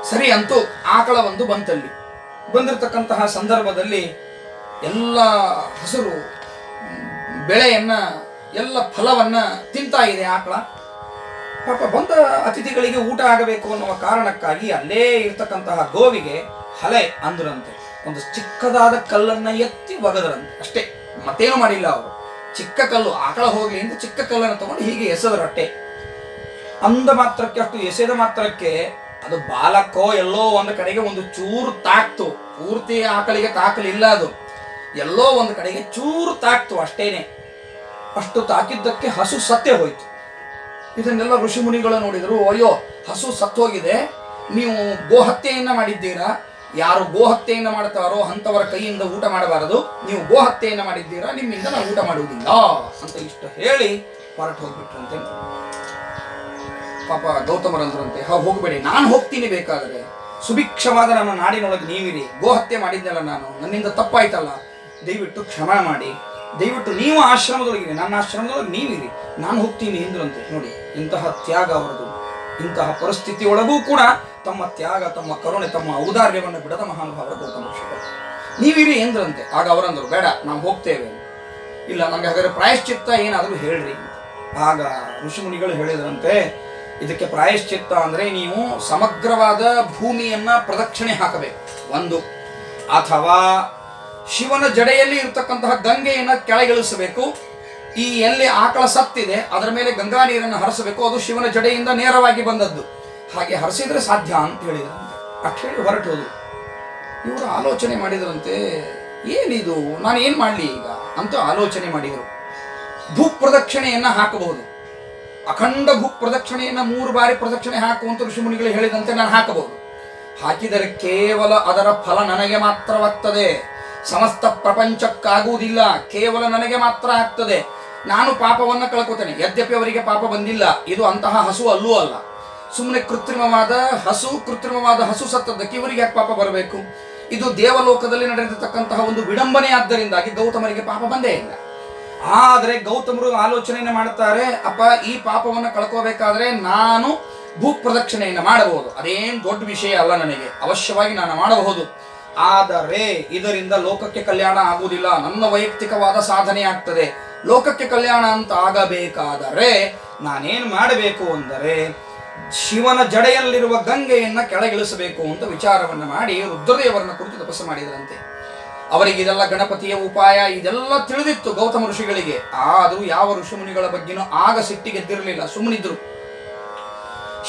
ಸರಿ ಅಂತೂ ಆಕಳ ಒಂದು ಬಂತಲ್ಲಿ. ಬಂದಿರತಕ್ಕಂತಹ ಸಂದರ್ಭದಲ್ಲಿ ಎಲ್ಲ ಹಸಿರು ಬೆಳೆಯನ್ನ, ಎಲ್ಲ ಫಲವನ್ನ ತಿಂತಾ ಇದೆ ಆಕಳ. ಪಾಪ ಬಂದ ಅತಿಥಿಗಳಿಗೆ ಊಟ ಆಗಬೇಕು ಅನ್ನುವ ಕಾರಣಕ್ಕಾಗಿ ಅಲ್ಲೇ ಇರ್ತಕ್ಕಂತಹ ಗೋವಿಗೆ ಹಲೆ ಅಂದ್ರಂತೆ. ಒಂದು ಚಿಕ್ಕದಾದ ಕಲ್ಲನ್ನ ಎತ್ತಿ ಒಗದ್ರಂತೆ, ಅಷ್ಟೇ, ಮತ್ತೇನು ಮಾಡಿಲ್ಲ ಅವರು. ಚಿಕ್ಕ ಕಲ್ಲು, ಆಕಳ ಹೋಗ್ಲಿ ಅಂತ ಚಿಕ್ಕ ಕಲ್ಲನ್ನು ತಗೊಂಡು ಹೀಗೆ ಎಸೆದ್ರಟ್ಟೆ. ಅಂದ ಮಾತ್ರಕ್ಕೆ, ಅಷ್ಟು ಎಸೆದ ಮಾತ್ರಕ್ಕೆ ಅದು ಬಾಲಕ್ಕೋ ಎಲ್ಲೋ ಒಂದು ಕಡೆಗೆ ಒಂದು ಚೂರು ತಾಕ್ತು. ಪೂರ್ತಿ ಆಕಳಿಗೆ ತಾಕಲಿಲ್ಲ, ಅದು ಎಲ್ಲೋ ಒಂದು ಕಡೆಗೆ ಚೂರು ತಾಕ್ತು ಅಷ್ಟೇನೆ. ಅಷ್ಟು ತಾಕಿದ್ದಕ್ಕೆ ಹಸು ಸತ್ತೇ ಹೋಯ್ತು. ಇದನ್ನೆಲ್ಲ ಋಷಿ ಮುನಿಗಳು ನೋಡಿದ್ರು. ಅಯ್ಯೋ, ಹಸು ಸತ್ತೋಗಿದೆ, ನೀವು ಗೋಹತ್ಯೆಯನ್ನ ಮಾಡಿದ್ದೀರಾ, ಯಾರು ಗೋಹತ್ಯೆಯನ್ನ ಮಾಡ್ತಾರೋ ಅಂಥವರ ಕೈಯಿಂದ ಊಟ ಮಾಡಬಾರದು, ನೀವು ಗೋಹತ್ಯೆಯನ್ನ ಮಾಡಿದ್ದೀರಾ, ನಿಮ್ಮಿಂದ ನಾವು ಊಟ ಮಾಡುವುದಿಲ್ಲ ಅಂತ ಇಷ್ಟು ಹೇಳಿ ಹೊರಟು ಹೋಗ್ಬಿಟ್ರಂತೆ. ಪಾಪ ಗೌತಮರಂದ್ರಂತೆ, ಹೋಗಬೇಡಿ, ನಾನು ಹೋಗ್ತೀನಿ, ಬೇಕಾದರೆ ಸುಭಿಕ್ಷವಾದ ನನ್ನ ನಾಡಿನೊಳಗೆ ನೀವಿರಿ, ಗೋಹತ್ಯೆ ಮಾಡಿದ್ದೆಲ್ಲ ನಾನು, ನನ್ನಿಂದ ತಪ್ಪಾಯ್ತಲ್ಲ, ದಯವಿಟ್ಟು ಕ್ಷಮಾ ಮಾಡಿ, ದಯವಿಟ್ಟು ನೀವು ಆಶ್ರಮದೊಳಗಿರಿ, ನನ್ನ ಆಶ್ರಮದೊಳಗೆ ನೀವಿರಿ, ನಾನು ಹೋಗ್ತೀನಿ ಎಂದ್ರಂತೆ. ನೋಡಿ ಇಂತಹ ತ್ಯಾಗ ಅವರದು. ಇಂತಹ ಪರಿಸ್ಥಿತಿಯೊಳಗೂ ಕೂಡ ತಮ್ಮ ತ್ಯಾಗ, ತಮ್ಮ ಕರುಣೆ, ತಮ್ಮ ಔದಾರ್ಯವನ್ನು ಬಿಡದ ಮಹಾನುಭಾವರ ಗೌತಮ ಋಷಿಗಳು. ನೀವಿರಿ ಎಂದ್ರಂತೆ. ಆಗ ಅವರಂದರು, ಬೇಡ, ನಾವು ಹೋಗ್ತೇವೆ. ಇಲ್ಲ, ನಮ್ಗೆ ಹಾಗಾದ್ರೆ ಪ್ರಾಯಶ್ಚಿತ್ತ ಏನಾದರೂ ಹೇಳ್ರಿ. ಆಗ ಋಷಿಮುನಿಗಳು ಹೇಳಿದ್ರಂತೆ, ಇದಕ್ಕೆ ಪ್ರಾಯಶ್ಚಿತ್ತ ಅಂದ್ರೆ ನೀವು ಸಮಗ್ರವಾದ ಭೂಮಿಯನ್ನ ಪ್ರದಕ್ಷಿಣೆ ಹಾಕಬೇಕು ಒಂದು, ಅಥವಾ ಶಿವನ ಜಡೆಯಲ್ಲಿ ಇರತಕ್ಕಂತಹ ಗಂಗೆಯನ್ನ ಕೆಳಗಿಳಿಸಬೇಕು. ಈ ಎಲ್ಲಿ ಆಕಳ ಸತ್ತಿದೆ ಅದರ ಮೇಲೆ ಗಂಗಾ ನೀರನ್ನು ಹರಿಸಬೇಕು, ಅದು ಶಿವನ ಜಡೆಯಿಂದ ನೇರವಾಗಿ ಬಂದದ್ದು, ಹಾಗೆ ಹರಿಸಿದ್ರೆ ಸಾಧ್ಯ ಅಂತ ಹೇಳಿದ್ರಂತೆ. ಅಷ್ಟು ಹೇಳಿ ಹೊರಟೋದು. ಇವರು ಆಲೋಚನೆ ಮಾಡಿದ್ರಂತೆ, ಏನಿದು, ನಾನು ಏನ್ ಮಾಡ್ಲಿ ಈಗ ಅಂತ ಆಲೋಚನೆ ಮಾಡಿದರು. ಭೂ ಪ್ರದಕ್ಷಿಣೆಯನ್ನ ಹಾಕಬಹುದು, ಅಖಂಡ ಭೂ ಪ್ರದಕ್ಷಿಣೆಯನ್ನ 3 ಬಾರಿ ಪ್ರದಕ್ಷಿಣೆ ಹಾಕುವಂತ ಋಷಿಮುನಿಗಳು ಹೇಳಿದಂತೆ ನಾನು ಹಾಕಬಹುದು. ಹಾಕಿದರೆ ಕೇವಲ ಅದರ ಫಲ ನನಗೆ ಮಾತ್ರವಾಗ್ತದೆ, ಸಮಸ್ತ ಪ್ರಪಂಚಕ್ಕಾಗುವುದಿಲ್ಲ, ಕೇವಲ ನನಗೆ ಮಾತ್ರ ಆಗ್ತದೆ. ನಾನು ಪಾಪವನ್ನ ಕಳ್ಕೊತೇನೆ. ಯದ್ಯಪಿ ಅವರಿಗೆ ಪಾಪ ಬಂದಿಲ್ಲ, ಇದು ಅಂತಹ ಹಸು ಅಲ್ಲೂ ಅಲ್ಲ, ಸುಮ್ಮನೆ ಕೃತ್ರಿಮವಾದ ಹಸು ಸತ್ತದ್ದಕ್ಕೆ ಇವರಿಗೆ ಯಾಕೆ ಪಾಪ ಬರಬೇಕು? ಇದು ದೇವಲೋಕದಲ್ಲಿ ನಡೆದಿರ್ತಕ್ಕಂತಹ ಒಂದು ವಿಡಂಬನೆ, ಆದ್ದರಿಂದಾಗಿ ಗೌತಮರಿಗೆ ಪಾಪ ಬಂದೇ ಇಲ್ಲ. ಆದರೆ ಗೌತಮರು ಆಲೋಚನೆಯನ್ನು ಮಾಡ್ತಾರೆ, ಅಪ್ಪ ಈ ಪಾಪವನ್ನು ಕಳ್ಕೋಬೇಕಾದ್ರೆ ನಾನು ಭೂ ಪ್ರದಕ್ಷಿಣೆಯನ್ನು ಮಾಡಬಹುದು, ಅದೇನು ದೊಡ್ಡ ವಿಷಯ ಅಲ್ಲ, ನನಗೆ ಅವಶ್ಯವಾಗಿ ನಾನು ಮಾಡಬಹುದು. ಆದರೆ ಇದರಿಂದ ಲೋಕಕ್ಕೆ ಕಲ್ಯಾಣ ಆಗುವುದಿಲ್ಲ, ನನ್ನ ವೈಯಕ್ತಿಕವಾದ ಸಾಧನೆ ಆಗ್ತದೆ. ಲೋಕಕ್ಕೆ ಕಲ್ಯಾಣ ಅಂತ ಆಗಬೇಕಾದರೆ ನಾನೇನು ಮಾಡಬೇಕು ಅಂದರೆ ಶಿವನ ಜಡೆಯಲ್ಲಿರುವ ಗಂಗೆಯನ್ನ ಕೆಳಗಿಳಿಸಬೇಕು ಅಂತ ವಿಚಾರವನ್ನು ಮಾಡಿ ರುದ್ರದೇವರನ್ನ ಕುರಿತು ತಪಸ್ಸು ಮಾಡಿದರಂತೆ. ಅವರಿಗೆ ಇದೆಲ್ಲ ಗಣಪತಿಯ ಉಪಾಯ ಇದೆಲ್ಲ ತಿಳಿದಿತ್ತು ಗೌತಮ ಋಷಿಗಳಿಗೆ. ಆದರೂ ಯಾವ ಋಷಿಮುನಿಗಳ ಬಗ್ಗೆನೂ ಆಗ ಸಿಟ್ಟಿಗೆದ್ದಿರಲಿಲ್ಲ, ಸುಮ್ಮನಿದ್ರು.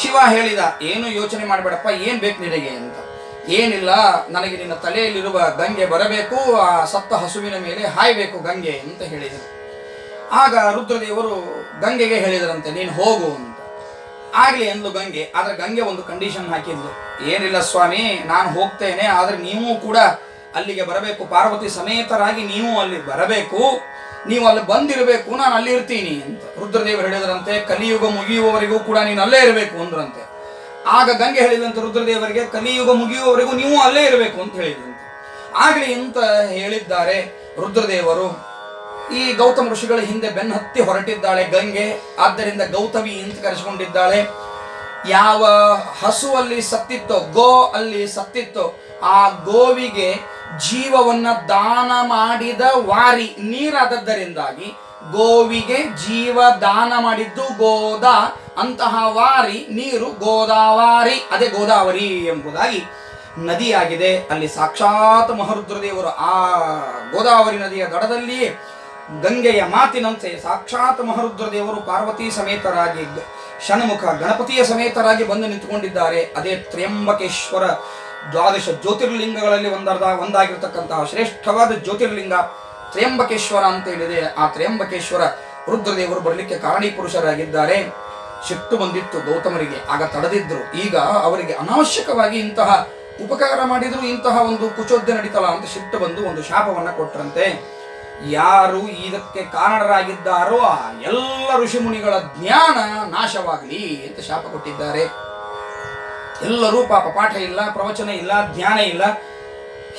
ಶಿವ ಹೇಳಿದ, ಏನು ಯೋಚನೆ ಮಾಡಬೇಡಪ್ಪ, ಏನ್ ಬೇಕು ನಿನಗೆ ಅಂತ. ಏನಿಲ್ಲ, ನನಗೆ ನಿನ್ನ ತಲೆಯಲ್ಲಿರುವ ಗಂಗೆ ಬರಬೇಕು, ಆ ಸತ್ತ ಹಸುವಿನ ಮೇಲೆ ಹಾಯಬೇಕು ಗಂಗೆ ಅಂತ ಹೇಳಿದರು. ಆಗ ರುದ್ರದೇವರು ಗಂಗೆಗೆ ಹೇಳಿದರಂತೆ, ನೀನು ಹೋಗು ಅಂತ. ಆಗ್ಲಿ ಅಂದ್ಲು ಗಂಗೆ. ಆದ್ರೆ ಗಂಗೆ ಒಂದು ಕಂಡೀಷನ್ ಹಾಕಿದ್ಲು, ಏನಿಲ್ಲ ಸ್ವಾಮಿ, ನಾನು ಹೋಗ್ತೇನೆ, ಆದ್ರೆ ನೀವು ಕೂಡ ಅಲ್ಲಿಗೆ ಬರಬೇಕು, ಪಾರ್ವತಿ ಸಮೇತರಾಗಿ ನೀವು ಅಲ್ಲಿ ಬರಬೇಕು, ನೀವು ಅಲ್ಲಿ ಬಂದಿರಬೇಕು, ನಾನು ಅಲ್ಲಿ ಇರ್ತೀನಿ ಅಂತ ರುದ್ರದೇವರು ಹೇಳಿದ್ರಂತೆ. ಕಲಿಯುಗ ಮುಗಿಯುವವರೆಗೂ ಕೂಡ ನೀನು ಅಲ್ಲೇ ಇರಬೇಕು ಅಂದ್ರಂತೆ. ಆಗ ಗಂಗೆ ಹೇಳಿದಂತೆ ರುದ್ರದೇವರಿಗೆ, ಕಲಿಯುಗ ಮುಗಿಯುವವರೆಗೂ ನೀವು ಅಲ್ಲೇ ಇರಬೇಕು ಅಂತ ಹೇಳಿದಂತೆ. ಆಗ್ಲಿ ಅಂತ ಹೇಳಿದ್ದಾರೆ ರುದ್ರದೇವರು. ಈ ಗೌತಮ ಋಷಿಗಳ ಹಿಂದೆ ಬೆನ್ನತ್ತಿ ಹೊರಟಿದ್ದಾಳೆ ಗಂಗೆ, ಆದ್ದರಿಂದ ಗೌತಮಿ ಅಂತ ಕರೆಸಿಕೊಂಡಿದ್ದಾಳೆ. ಯಾವ ಹಸು ಅಲ್ಲಿ ಸತ್ತಿತ್ತೋ, ಗೋ ಅಲ್ಲಿ ಸತ್ತಿತ್ತೋ, ಆ ಗೋವಿಗೆ ಜೀವವನ್ನ ದಾನ ಮಾಡಿದ ವಾರಿ ನೀರಾದದ್ದರಿಂದಾಗಿ ಗೋವಿಗೆ ಜೀವ ದಾನ ಮಾಡಿದ್ದು ಗೋದ, ಅಂತಹ ವಾರಿ ನೀರು ಗೋದಾವಾರಿ, ಅದೇ ಗೋದಾವರಿ ಎಂಬುದಾಗಿ ನದಿಯಾಗಿದೆ. ಅಲ್ಲಿ ಸಾಕ್ಷಾತ್ ಮಹರುದ್ರದೇವರು ಆ ಗೋದಾವರಿ ನದಿಯ ದಡದಲ್ಲಿಯೇ ಗಂಗೆಯ ಮಾತಿನಂತೆ ಸಾಕ್ಷಾತ್ ಮಹರುದ್ರದೇವರು ಪಾರ್ವತಿ ಸಮೇತರಾಗಿ ಷಣ್ಮುಖ ಗಣಪತಿಯ ಸಮೇತರಾಗಿ ಬಂದು ನಿಂತುಕೊಂಡಿದ್ದಾರೆ. ಅದೇ ತ್ರ್ಯಂಬಕೇಶ್ವರ 12 ಜ್ಯೋತಿರ್ಲಿಂಗಗಳಲ್ಲಿ ಒಂದಾಗಿರ್ತಕ್ಕಂತಹ ಶ್ರೇಷ್ಠವಾದ ಜ್ಯೋತಿರ್ಲಿಂಗ ತ್ರ್ಯಂಬಕೇಶ್ವರ ಅಂತ ಹೇಳಿದೆ. ಆ ತ್ರ್ಯಂಬಕೇಶ್ವರ ರುದ್ರದೇವರು ಬರಲಿಕ್ಕೆ ಕಾರಣೀಪುರುಷರಾಗಿದ್ದಾರೆ. ಸಿಟ್ಟು ಬಂದಿತ್ತು ಗೌತಮರಿಗೆ, ಆಗ ತಡೆದಿದ್ರು. ಈಗ ಅವರಿಗೆ ಅನಾವಶ್ಯಕವಾಗಿ ಇಂತಹ ಉಪಕಾರ ಮಾಡಿದ್ರು, ಇಂತಹ ಒಂದು ಕುಚೋದ್ಯ ನಡೀತಲ್ಲ ಅಂತ ಸಿಟ್ಟು ಬಂದು ಒಂದು ಶಾಪವನ್ನ ಕೊಟ್ಟರಂತೆ. ಯಾರು ಇದಕ್ಕೆ ಕಾರಣರಾಗಿದ್ದಾರೋ ಆ ಎಲ್ಲ ಋಷಿಮುನಿಗಳ ಜ್ಞಾನ ನಾಶವಾಗಲಿ ಅಂತ ಶಾಪ ಕೊಟ್ಟಿದ್ದಾರೆ. ಎಲ್ಲರೂ ಪಾಪ ಪಾಠ ಇಲ್ಲ, ಪ್ರವಚನ ಇಲ್ಲ, ಜ್ಞಾನ ಇಲ್ಲ,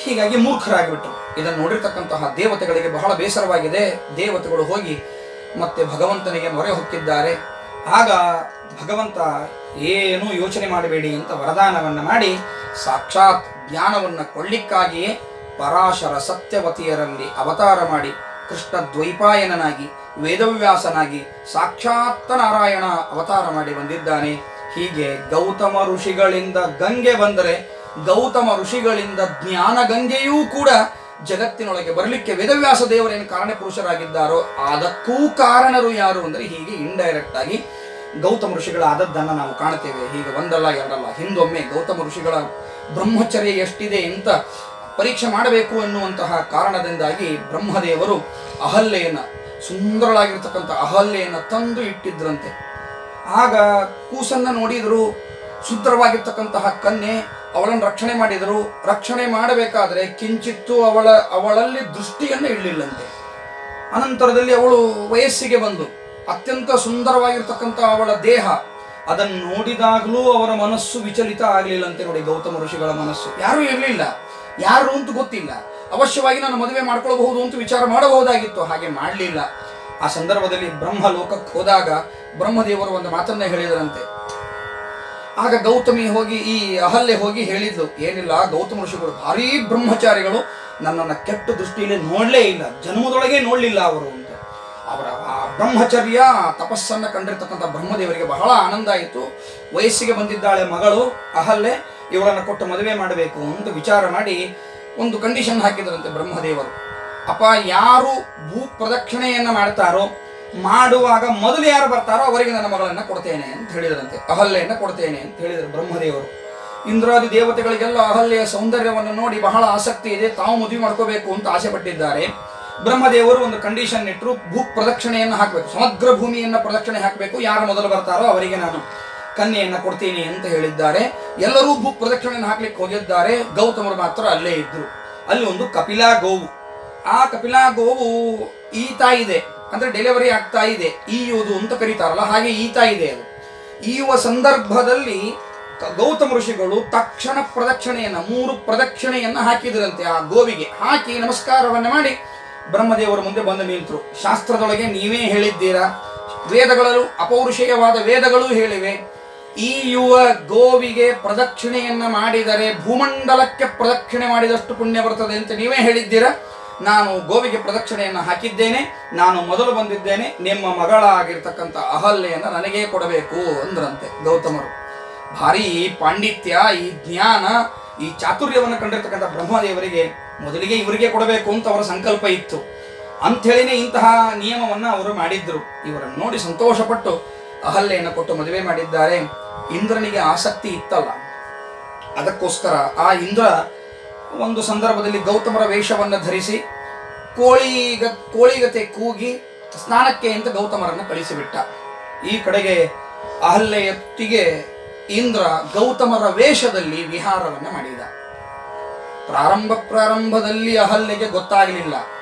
ಹೀಗಾಗಿ ಮೂರ್ಖರಾಗಿಬಿಟ್ರು. ಇದನ್ನು ನೋಡಿರ್ತಕ್ಕಂತಹ ದೇವತೆಗಳಿಗೆ ಬಹಳ ಬೇಸರವಾಗಿದೆ. ದೇವತೆಗಳು ಹೋಗಿ ಮತ್ತೆ ಭಗವಂತನಿಗೆ ಮೊರೆ ಹೊಕ್ಕಿದ್ದಾರೆ. ಆಗ ಭಗವಂತ ಏನು ಯೋಚನೆ ಮಾಡಬೇಡಿ ಅಂತ ವರದಾನವನ್ನು ಮಾಡಿ ಸಾಕ್ಷಾತ್ ಜ್ಞಾನವನ್ನು ಕೊಳ್ಳಿಕ್ಕಾಗಿಯೇ ಪರಾಶರ ಸತ್ಯವತಿಯರಲ್ಲಿ ಅವತಾರ ಮಾಡಿ ಕೃಷ್ಣ ದ್ವೈಪಾಯನನಾಗಿ ವೇದವ್ಯಾಸನಾಗಿ ಸಾಕ್ಷಾತ್ ನಾರಾಯಣ ಅವತಾರ ಮಾಡಿ ಬಂದಿದ್ದಾನೆ. ಹೀಗೆ ಗೌತಮ ಋಷಿಗಳಿಂದ ಗಂಗೆ ಬಂದರೆ ಗೌತಮ ಋಷಿಗಳಿಂದ ಜ್ಞಾನ ಗಂಗೆಯೂ ಕೂಡ ಜಗತ್ತಿನೊಳಗೆ ಬರಲಿಕ್ಕೆ ವೇದವ್ಯಾಸ ದೇವರೇನು ಕಾರಣ ಪುರುಷರಾಗಿದ್ದಾರೋ ಅದಕ್ಕೂ ಕಾರಣರು ಯಾರು ಅಂದರೆ ಹೀಗೆ ಇಂಡೈರೆಕ್ಟ್ ಆಗಿ ಗೌತಮ ಋಷಿಗಳಾದದ್ದನ್ನು ನಾವು ಕಾಣ್ತೇವೆ. ಹೀಗೆ ಒಂದಲ್ಲ ಎರಡಲ್ಲ, ಹಿಂದೊಮ್ಮೆ ಗೌತಮ ಋಷಿಗಳ ಬ್ರಹ್ಮಚರ್ಯ ಎಷ್ಟಿದೆ ಅಂತ ಪರೀಕ್ಷೆ ಮಾಡಬೇಕು ಎನ್ನುವಂತಹ ಕಾರಣದಿಂದಾಗಿ ಬ್ರಹ್ಮದೇವರು ಅಹಲ್ಯೆಯನ್ನು, ಸುಂದರಳಾಗಿರ್ತಕ್ಕಂಥ ಅಹಲ್ಯೆಯನ್ನು ತಂದು ಇಟ್ಟಿದ್ರಂತೆ. ಆಗ ಕೂಸನ್ನು ನೋಡಿದರು, ಸುಂದರವಾಗಿರ್ತಕ್ಕಂತಹ ಕನ್ಯೆ, ಅವಳನ್ನು ರಕ್ಷಣೆ ಮಾಡಿದರು. ರಕ್ಷಣೆ ಮಾಡಬೇಕಾದ್ರೆ ಕಿಂಚಿತ್ತು ಅವಳಲ್ಲಿ ದೃಷ್ಟಿಯನ್ನು ಇಡಲಿಲ್ಲಂತೆ. ಅನಂತರದಲ್ಲಿ ಅವಳು ವಯಸ್ಸಿಗೆ ಬಂದು ಅತ್ಯಂತ ಸುಂದರವಾಗಿರ್ತಕ್ಕಂಥ ಅವಳ ದೇಹ, ಅದನ್ನು ನೋಡಿದಾಗಲೂ ಅವರ ಮನಸ್ಸು ವಿಚಲಿತ ಆಗಲಿಲ್ಲಂತೆ. ನೋಡಿ, ಗೌತಮ ಋಷಿಗಳ ಮನಸ್ಸು ಯಾರೂ ಇರಲಿಲ್ಲ, ಯಾರು ಅಂತ ಗೊತ್ತಿಲ್ಲ. ಅವಶ್ಯವಾಗಿ ನಾನು ಮದುವೆ ಮಾಡ್ಕೊಳ್ಬಹುದು ಅಂತ ವಿಚಾರ ಮಾಡಬಹುದಾಗಿತ್ತು, ಹಾಗೆ ಮಾಡಲಿಲ್ಲ. ಆ ಸಂದರ್ಭದಲ್ಲಿ ಬ್ರಹ್ಮ ಲೋಕಕ್ಕೆ ಹೋದಾಗ ಬ್ರಹ್ಮದೇವರು ಒಂದು ಮಾತನ್ನ ಹೇಳಿದರಂತೆ. ಆಗ ಗೌತಮಿ ಹೋಗಿ, ಈ ಅಹಲ್ಯೆ ಹೋಗಿ ಹೇಳಿದ್ಲು, ಏನಿಲ್ಲ, ಗೌತಮ ಋಷಿಗಳು ಭಾರೀ ಬ್ರಹ್ಮಚಾರಿಗಳು, ನನ್ನನ್ನು ಕೆಟ್ಟ ದೃಷ್ಟಿಯಲ್ಲಿ ನೋಡಲೇ ಇಲ್ಲ, ಜನ್ಮದೊಳಗೆ ನೋಡಲಿಲ್ಲ ಅವರು ಅಂತ. ಅವರ ಆ ಬ್ರಹ್ಮಚರ್ಯ ತಪಸ್ಸನ್ನು ಕಂಡಿರ್ತಕ್ಕಂಥ ಬ್ರಹ್ಮದೇವರಿಗೆ ಬಹಳ ಆನಂದ ಆಯಿತು. ವಯಸ್ಸಿಗೆ ಬಂದಿದ್ದಾಳೆ ಮಗಳು ಅಹಲ್ಯೆ, ಇವಳನ್ನು ಕೊಟ್ಟು ಮದುವೆ ಮಾಡಬೇಕು ಅಂತ ವಿಚಾರ ಮಾಡಿ ಒಂದು ಕಂಡೀಷನ್ ಹಾಕಿದ್ರಂತೆ ಬ್ರಹ್ಮದೇವರು. ಅಪ್ಪ, ಯಾರು ಭೂ ಪ್ರದಕ್ಷಿಣೆಯನ್ನು ಮಾಡ್ತಾರೋ, ಮಾಡುವಾಗ ಮೊದಲು ಯಾರು ಬರ್ತಾರೋ ಅವರಿಗೆ ನನ್ನ ಮಗಳನ್ನು ಕೊಡ್ತೇನೆ ಅಂತ ಹೇಳಿದ್ರಂತೆ, ಅಹಲ್ಯೆಯನ್ನು ಕೊಡ್ತೇನೆ ಅಂತ ಹೇಳಿದರು ಬ್ರಹ್ಮದೇವರು. ಇಂದ್ರಾದಿ ದೇವತೆಗಳಿಗೆಲ್ಲ ಅಹಲ್ಯೆಯ ಸೌಂದರ್ಯವನ್ನು ನೋಡಿ ಬಹಳ ಆಸಕ್ತಿ ಇದೆ, ತಾವು ಮದುವೆ ಮಾಡ್ಕೋಬೇಕು ಅಂತ ಆಸೆ ಪಟ್ಟಿದ್ದಾರೆ. ಬ್ರಹ್ಮದೇವರು ಒಂದು ಕಂಡೀಷನ್ ಇಟ್ಟರು, ಭೂ ಪ್ರದಕ್ಷಿಣೆಯನ್ನು ಹಾಕಬೇಕು, ಸಮಗ್ರ ಭೂಮಿಯನ್ನು ಪ್ರದಕ್ಷಿಣೆ ಹಾಕಬೇಕು, ಯಾರು ಮೊದಲು ಬರ್ತಾರೋ ಅವರಿಗೆ ನಾನು ಕನ್ಯೆಯನ್ನು ಕೊಡ್ತೀನಿ ಅಂತ ಹೇಳಿದ್ದಾರೆ. ಎಲ್ಲರೂ ಭೂ ಪ್ರದಕ್ಷಿಣೆಯನ್ನು ಹಾಕ್ಲಿಕ್ಕೆ ಹೋಗಿದ್ದಾರೆ. ಗೌತಮರು ಮಾತ್ರ ಅಲ್ಲೇ ಇದ್ರು. ಅಲ್ಲಿ ಒಂದು ಕಪಿಲಾ ಗೋವು, ಆ ಕಪಿಲಾ ಗೋವು ಈತಾ ಇದೆ, ಅಂದ್ರೆ ಡೆಲಿವರಿ ಆಗ್ತಾ ಇದೆ, ಈಯುವುದು ಅಂತ ಕರೀತಾರಲ್ಲ, ಹಾಗೆ ಈತಾ ಇದೆ. ಅದು ಈಯುವ ಸಂದರ್ಭದಲ್ಲಿ ಗೌತಮ ಋಷಿಗಳು ತಕ್ಷಣ ಪ್ರದಕ್ಷಿಣೆಯನ್ನು, 3 ಪ್ರದಕ್ಷಿಣೆಯನ್ನು ಹಾಕಿದ್ರಂತೆ. ಆ ಗೋವಿಗೆ ಹಾಕಿ ನಮಸ್ಕಾರವನ್ನು ಮಾಡಿ ಬ್ರಹ್ಮದೇವರ ಮುಂದೆ ಬಂದು ನಿಂತರು. ಶಾಸ್ತ್ರದೊಳಗೆ ನೀವೇ ಹೇಳಿದ್ದೀರಾ, ವೇದಗಳಲ್ಲೂ ಅಪೌರುಷೇಯವಾದ ವೇದಗಳೂ ಹೇಳಿವೆ, ಈ ಯುವ ಗೋವಿಗೆ ಪ್ರದಕ್ಷಿಣೆಯನ್ನು ಮಾಡಿದರೆ ಭೂಮಂಡಲಕ್ಕೆ ಪ್ರದಕ್ಷಿಣೆ ಮಾಡಿದಷ್ಟು ಪುಣ್ಯ ಬರ್ತದೆ ಅಂತ ನೀವೇ ಹೇಳಿದ್ದೀರಾ. ನಾನು ಗೋವಿಗೆ ಪ್ರದಕ್ಷಿಣೆಯನ್ನು ಹಾಕಿದ್ದೇನೆ, ನಾನು ಮೊದಲು ಬಂದಿದ್ದೇನೆ, ನಿಮ್ಮ ಮಗಳಾಗಿರ್ತಕ್ಕಂಥ ಅಹಲ್ಯೆಯನ್ನು ನನಗೇ ಕೊಡಬೇಕು ಅಂದ್ರಂತೆ ಗೌತಮರು. ಭಾರೀ ಪಾಂಡಿತ್ಯ, ಈ ಜ್ಞಾನ, ಈ ಚಾತುರ್ಯವನ್ನು ಕಂಡಿರ್ತಕ್ಕಂಥ ಬ್ರಹ್ಮದೇವರಿಗೆ ಮೊದಲಿಗೆ ಇವರಿಗೆ ಕೊಡಬೇಕು ಅಂತ ಅವರ ಸಂಕಲ್ಪ ಇತ್ತು. ಅಂಥೇಳಿನೇ ಇಂತಹ ನಿಯಮವನ್ನು ಅವರು ಮಾಡಿದ್ರು. ಇವರನ್ನು ನೋಡಿ ಸಂತೋಷಪಟ್ಟು ಅಹಲ್ಯೆಯನ್ನು ಕೊಟ್ಟು ಮದುವೆ ಮಾಡಿದ್ದಾರೆ. ಇಂದ್ರನಿಗೆ ಆಸಕ್ತಿ ಇತ್ತಲ್ಲ, ಅದಕ್ಕೋಸ್ಕರ ಆ ಇಂದ್ರ ಒಂದು ಸಂದರ್ಭದಲ್ಲಿ ಗೌತಮರ ವೇಷವನ್ನು ಧರಿಸಿ ಕೋಳಿಗತೆ ಕೂಗಿ ಸ್ನಾನಕ್ಕೆ ಅಂತ ಗೌತಮರನ್ನು ಕಳಿಸಿಬಿಟ್ಟ. ಈ ಕಡೆಗೆ ಅಹಲ್ಯೆಯೊಟ್ಟಿಗೆ ಇಂದ್ರ ಗೌತಮರ ವೇಷದಲ್ಲಿ ವಿಹಾರವನ್ನು ಮಾಡಿದ. ಪ್ರಾರಂಭದಲ್ಲಿ ಅಹಲ್ಯೆಗೆ ಗೊತ್ತಾಗಲಿಲ್ಲ,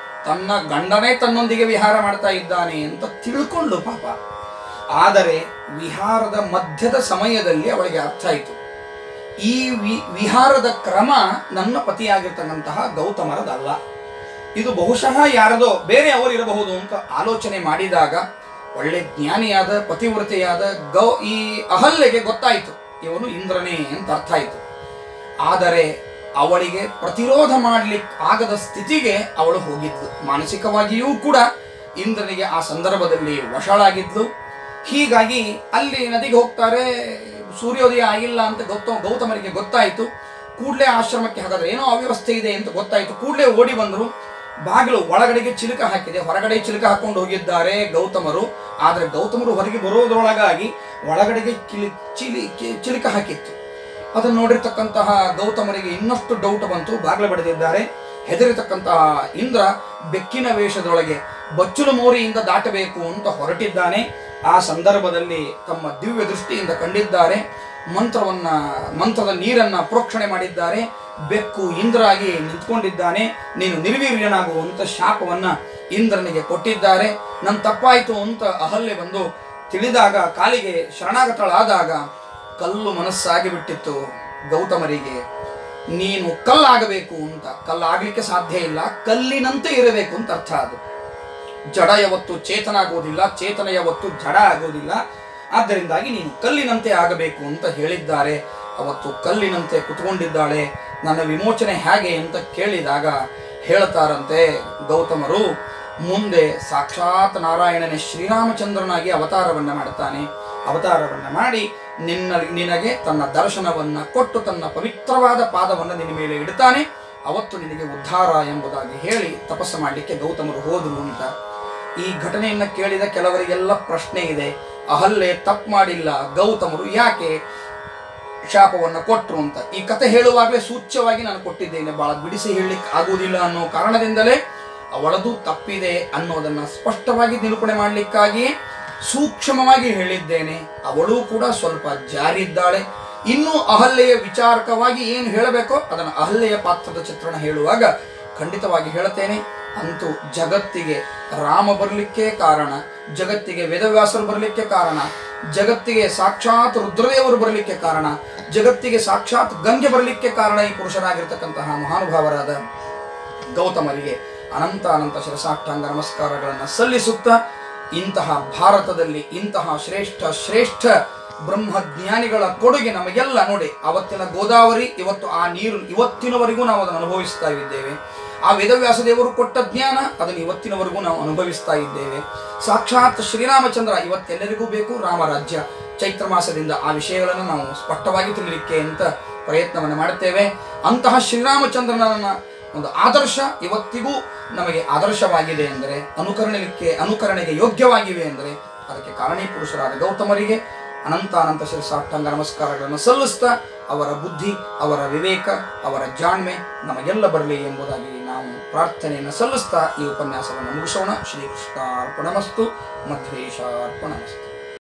ತನ್ನ ಗಂಡನೇ ತನ್ನೊಂದಿಗೆ ವಿಹಾರ ಮಾಡ್ತಾ ಇದ್ದಾನೆ ಅಂತ ತಿಳ್ಕೊಂಡು ಪಾಪ. ಆದರೆ ವಿಹಾರದ ಮಧ್ಯದ ಸಮಯದಲ್ಲಿ ಅವಳಿಗೆ ಅರ್ಥ ಆಯಿತು, ಈ ವಿಹಾರದ ಕ್ರಮ ನನ್ನ ಪತಿಯಾಗಿರ್ತಕ್ಕಂತಹ ಗೌತಮರದಲ್ಲ, ಇದು ಬಹುಶಃ ಯಾರದೋ ಬೇರೆ ಅವರು ಇರಬಹುದು ಅಂತ ಆಲೋಚನೆ ಮಾಡಿದಾಗ ಒಳ್ಳೆ ಜ್ಞಾನಿಯಾದ ಪತಿವ್ರತೆಯಾದ ಈ ಅಹಲ್ಯೆಗೆ ಗೊತ್ತಾಯಿತು, ಇವನು ಇಂದ್ರನೇ ಅಂತ ಅರ್ಥ ಆಯಿತು. ಆದರೆ ಅವಳಿಗೆ ಪ್ರತಿರೋಧ ಮಾಡಲಿಕ್ಕೆ ಆಗದ ಸ್ಥಿತಿಗೆ ಅವಳು ಹೋಗಿದ್ಲು. ಮಾನಸಿಕವಾಗಿಯೂ ಕೂಡ ಇಂದ್ರನಿಗೆ ಆ ಸಂದರ್ಭದಲ್ಲಿ ವಶಳಾಗಿದ್ಲು. ಹೀಗಾಗಿ ಅಲ್ಲಿ ನದಿಗೆ ಹೋಗ್ತಾರೆ, ಸೂರ್ಯೋದಯ ಆಗಿಲ್ಲ ಅಂತ ಗೌತಮರಿಗೆ ಗೊತ್ತಾಯಿತು. ಕೂಡಲೇ ಆಶ್ರಮಕ್ಕೆ ಹಾಗಾದ್ರೆ ಏನೋ ಅವ್ಯವಸ್ಥೆ ಇದೆ ಅಂತ ಗೊತ್ತಾಯಿತು. ಕೂಡಲೇ ಓಡಿ ಬಂದರು. ಬಾಗಿಲು ಒಳಗಡೆಗೆ ಚಿಲಕ ಹಾಕಿದೆ, ಹೊರಗಡೆ ಚಿಲಕ ಹಾಕೊಂಡು ಹೋಗಿದ್ದಾರೆ ಗೌತಮರು. ಆದರೆ ಗೌತಮರು ಹೊರಗೆ ಬರೋದ್ರೊಳಗಾಗಿ ಒಳಗಡೆಗೆ ಚಿಲಕ ಹಾಕಿತ್ತು. ಅದನ್ನು ನೋಡಿರ್ತಕ್ಕಂತಹ ಗೌತಮರಿಗೆ ಇನ್ನಷ್ಟು ಡೌಟ್ ಬಂತು. ಬಾಗಿಲು ಬಡಿದಿದ್ದಾರೆ. ಹೆದರಿತಕ್ಕಂತಹ ಇಂದ್ರ ಬೆಕ್ಕಿನ ವೇಷದೊಳಗೆ ಬಚ್ಚಲು ಮೋರಿಯಿಂದ ದಾಟಬೇಕು ಅಂತ ಹೊರಟಿದ್ದಾನೆ. ಆ ಸಂದರ್ಭದಲ್ಲಿ ತಮ್ಮ ದಿವ್ಯ ದೃಷ್ಟಿಯಿಂದ ಕಂಡಿದ್ದಾರೆ. ಮಂತ್ರದ ನೀರನ್ನು ಪ್ರೋಕ್ಷಣೆ ಮಾಡಿದ್ದಾರೆ. ಬೆಕ್ಕು ಇಂದ್ರಾಗಿ ನಿಂತ್ಕೊಂಡಿದ್ದಾನೆ, ನೀನು ನಿರ್ವೀರ್ಯನಾಗುವಂತ ಶಾಪವನ್ನ ಇಂದ್ರನಿಗೆ ಕೊಟ್ಟಿದ್ದಾರೆ, ನನ್ನ ತಪ್ಪಾಯಿತು ಅಂತ ಅಹಲ್ಯೆ ಬಂದು ತಿಳಿದಾಗ, ಕಾಲಿಗೆ ಶರಣಾಗತಳಾದಾಗ ಕಲ್ಲು ಮನಸ್ಸಾಗಿ ಬಿಟ್ಟಿತ್ತು ಗೌತಮರಿಗೆ. ನೀನು ಕಲ್ಲಾಗಬೇಕು ಅಂತ, ಕಲ್ಲಾಗಲಿಕ್ಕೆ ಸಾಧ್ಯ ಇಲ್ಲ, ಕಲ್ಲಿನಂತೆ ಇರಬೇಕು ಅಂತ ಅರ್ಥ. ಅದು ಜಡ ಯಾವತ್ತು ಚೇತನ ಆಗೋದಿಲ್ಲ, ಚೇತನ ಯಾವತ್ತು ಜಡ ಆಗೋದಿಲ್ಲ, ಆದ್ದರಿಂದಾಗಿ ನೀನು ಕಲ್ಲಿನಂತೆ ಆಗಬೇಕು ಅಂತ ಹೇಳಿದ್ದಾರೆ. ಅವತ್ತು ಕಲ್ಲಿನಂತೆ ಕುತ್ಕೊಂಡಿದ್ದಾಳೆ. ನನ್ನ ವಿಮೋಚನೆ ಹೇಗೆ ಅಂತ ಕೇಳಿದಾಗ ಹೇಳ್ತಾರಂತೆ ಗೌತಮರು, ಮುಂದೆ ಸಾಕ್ಷಾತ್ ನಾರಾಯಣನೇ ಶ್ರೀರಾಮಚಂದ್ರನಾಗಿ ಅವತಾರವನ್ನ ಮಾಡ್ತಾನೆ. ಅವತಾರವನ್ನ ಮಾಡಿ ನಿನಗೆ ತನ್ನ ದರ್ಶನವನ್ನ ಕೊಟ್ಟು ತನ್ನ ಪವಿತ್ರವಾದ ಪಾದವನ್ನು ನಿನ್ನ ಮೇಲೆ ಇಡ್ತಾನೆ, ಅವತ್ತು ನಿನಗೆ ಉದ್ಧಾರ ಎಂಬುದಾಗಿ ಹೇಳಿ ತಪಸ್ಸು ಮಾಡಲಿಕ್ಕೆ ಗೌತಮರು ಹೋದರು ಅಂತ. ಈ ಘಟನೆಯನ್ನ ಕೇಳಿದ ಕೆಲವರಿಗೆಲ್ಲ ಪ್ರಶ್ನೆ ಇದೆ, ಅಹಲ್ಯೆ ತಪ್ಪು ಮಾಡಿಲ್ಲ, ಗೌತಮರು ಯಾಕೆ ಶಾಪವನ್ನು ಕೊಟ್ಟರು ಅಂತ. ಈ ಕಥೆ ಹೇಳುವಾಗಲೇ ಸೂಚ್ಯವಾಗಿ ನಾನು ಕೊಟ್ಟಿದ್ದೇನೆ, ಬಹಳ ಬಿಡಿಸಿ ಹೇಳಲಿಕ್ಕೆ ಆಗುವುದಿಲ್ಲ ಅನ್ನೋ ಕಾರಣದಿಂದಲೇ ಅವಳದು ತಪ್ಪಿದೆ ಅನ್ನೋದನ್ನ ಸ್ಪಷ್ಟವಾಗಿ ನಿರೂಪಣೆ ಮಾಡಲಿಕ್ಕಾಗಿ ಸೂಕ್ಷ್ಮವಾಗಿ ಹೇಳಿದ್ದೇನೆ. ಅವಳು ಕೂಡ ಸ್ವಲ್ಪ ಜಾರಿದ್ದಾಳೆ. ಇನ್ನು ಅಹಲ್ಯೆಯ ವಿಚಾರಕವಾಗಿ ಏನು ಹೇಳಬೇಕೋ ಅದನ್ನು ಅಹಲ್ಯೆಯ ಪಾತ್ರದ ಚಿತ್ರಣ ಹೇಳುವಾಗ ಖಂಡಿತವಾಗಿ ಹೇಳುತ್ತೇನೆ. ಅಂತೂ ಜಗತ್ತಿಗೆ ರಾಮ ಬರಲಿಕ್ಕೆ ಕಾರಣ, ಜಗತ್ತಿಗೆ ವೇದವ್ಯಾಸರು ಬರಲಿಕ್ಕೆ ಕಾರಣ, ಜಗತ್ತಿಗೆ ಸಾಕ್ಷಾತ್ ರುದ್ರದೇವರು ಬರಲಿಕ್ಕೆ ಕಾರಣ, ಜಗತ್ತಿಗೆ ಸಾಕ್ಷಾತ್ ಗಂಗೆ ಬರಲಿಕ್ಕೆ ಕಾರಣ ಈ ಪುರುಷರಾಗಿರ್ತಕ್ಕಂತಹ ಮಹಾನುಭಾವರಾದ ಗೌತಮರಿಗೆ ಅನಂತ ಅನಂತ ಶಿರಸಾಷ್ಟಾಂಗ ನಮಸ್ಕಾರಗಳನ್ನು ಸಲ್ಲಿಸುತ್ತಾ, ಇಂತಹ ಭಾರತದಲ್ಲಿ ಇಂತಹ ಶ್ರೇಷ್ಠ ಬ್ರಹ್ಮಜ್ಞಾನಿಗಳ ಕೊಡುಗೆ ನಮಗೆಲ್ಲ ನೋಡಿ. ಅವತ್ತಿನ ಗೋದಾವರಿ, ಇವತ್ತು ಆ ನೀರು ಇವತ್ತಿನವರೆಗೂ ನಾವು ಅದನ್ನು ಅನುಭವಿಸ್ತಾ ಇದ್ದೇವೆ. ಆ ವೇದವ್ಯಾಸ ದೇವರು ಕೊಟ್ಟ ಜ್ಞಾನ ಅದನ್ನು ಇವತ್ತಿನವರೆಗೂ ನಾವು ಅನುಭವಿಸ್ತಾ ಇದ್ದೇವೆ. ಸಾಕ್ಷಾತ್ ಶ್ರೀರಾಮಚಂದ್ರ ಇವತ್ತೆಲ್ಲರಿಗೂ ಬೇಕು ರಾಮರಾಜ್ಯ. ಚೈತ್ರ ಮಾಸದಿಂದ ಆ ವಿಷಯಗಳನ್ನು ನಾವು ಸ್ಪಷ್ಟವಾಗಿ ತಿಳಿಲಿಕ್ಕೆ ಅಂತ ಪ್ರಯತ್ನವನ್ನು ಮಾಡುತ್ತೇವೆ. ಅಂತಹ ಶ್ರೀರಾಮಚಂದ್ರನ ಒಂದು ಆದರ್ಶ ಇವತ್ತಿಗೂ ನಮಗೆ ಆದರ್ಶವಾಗಿದೆ ಅಂದರೆ, ಅನುಕರಣೆಗೆ ಯೋಗ್ಯವಾಗಿವೆ ಅಂದರೆ ಅದಕ್ಕೆ ಕಾರಣೀಪುರುಷರಾದ ಗೌತಮರಿಗೆ ಅನಂತ ಶಿರಸಾಷ್ಟಾಂಗ ನಮಸ್ಕಾರಗಳನ್ನು ಸಲ್ಲಿಸ್ತಾ, ಅವರ ಬುದ್ಧಿ, ಅವರ ವಿವೇಕ, ಅವರ ಜಾಣ್ಮೆ ನಮಗೆಲ್ಲ ಬರಲಿ ಎಂಬುದಾಗಿ ನಾವು ಪ್ರಾರ್ಥನೆಯನ್ನು ಸಲ್ಲಿಸ್ತಾ ಈ ಉಪನ್ಯಾಸವನ್ನು ಮುಗಿಸೋಣ. ಶ್ರೀಕೃಷ್ಣಾರ್ಪಣಮಸ್ತು. ಮಧ್ವೇಶಾರ್ಪಣಮಸ್ತು.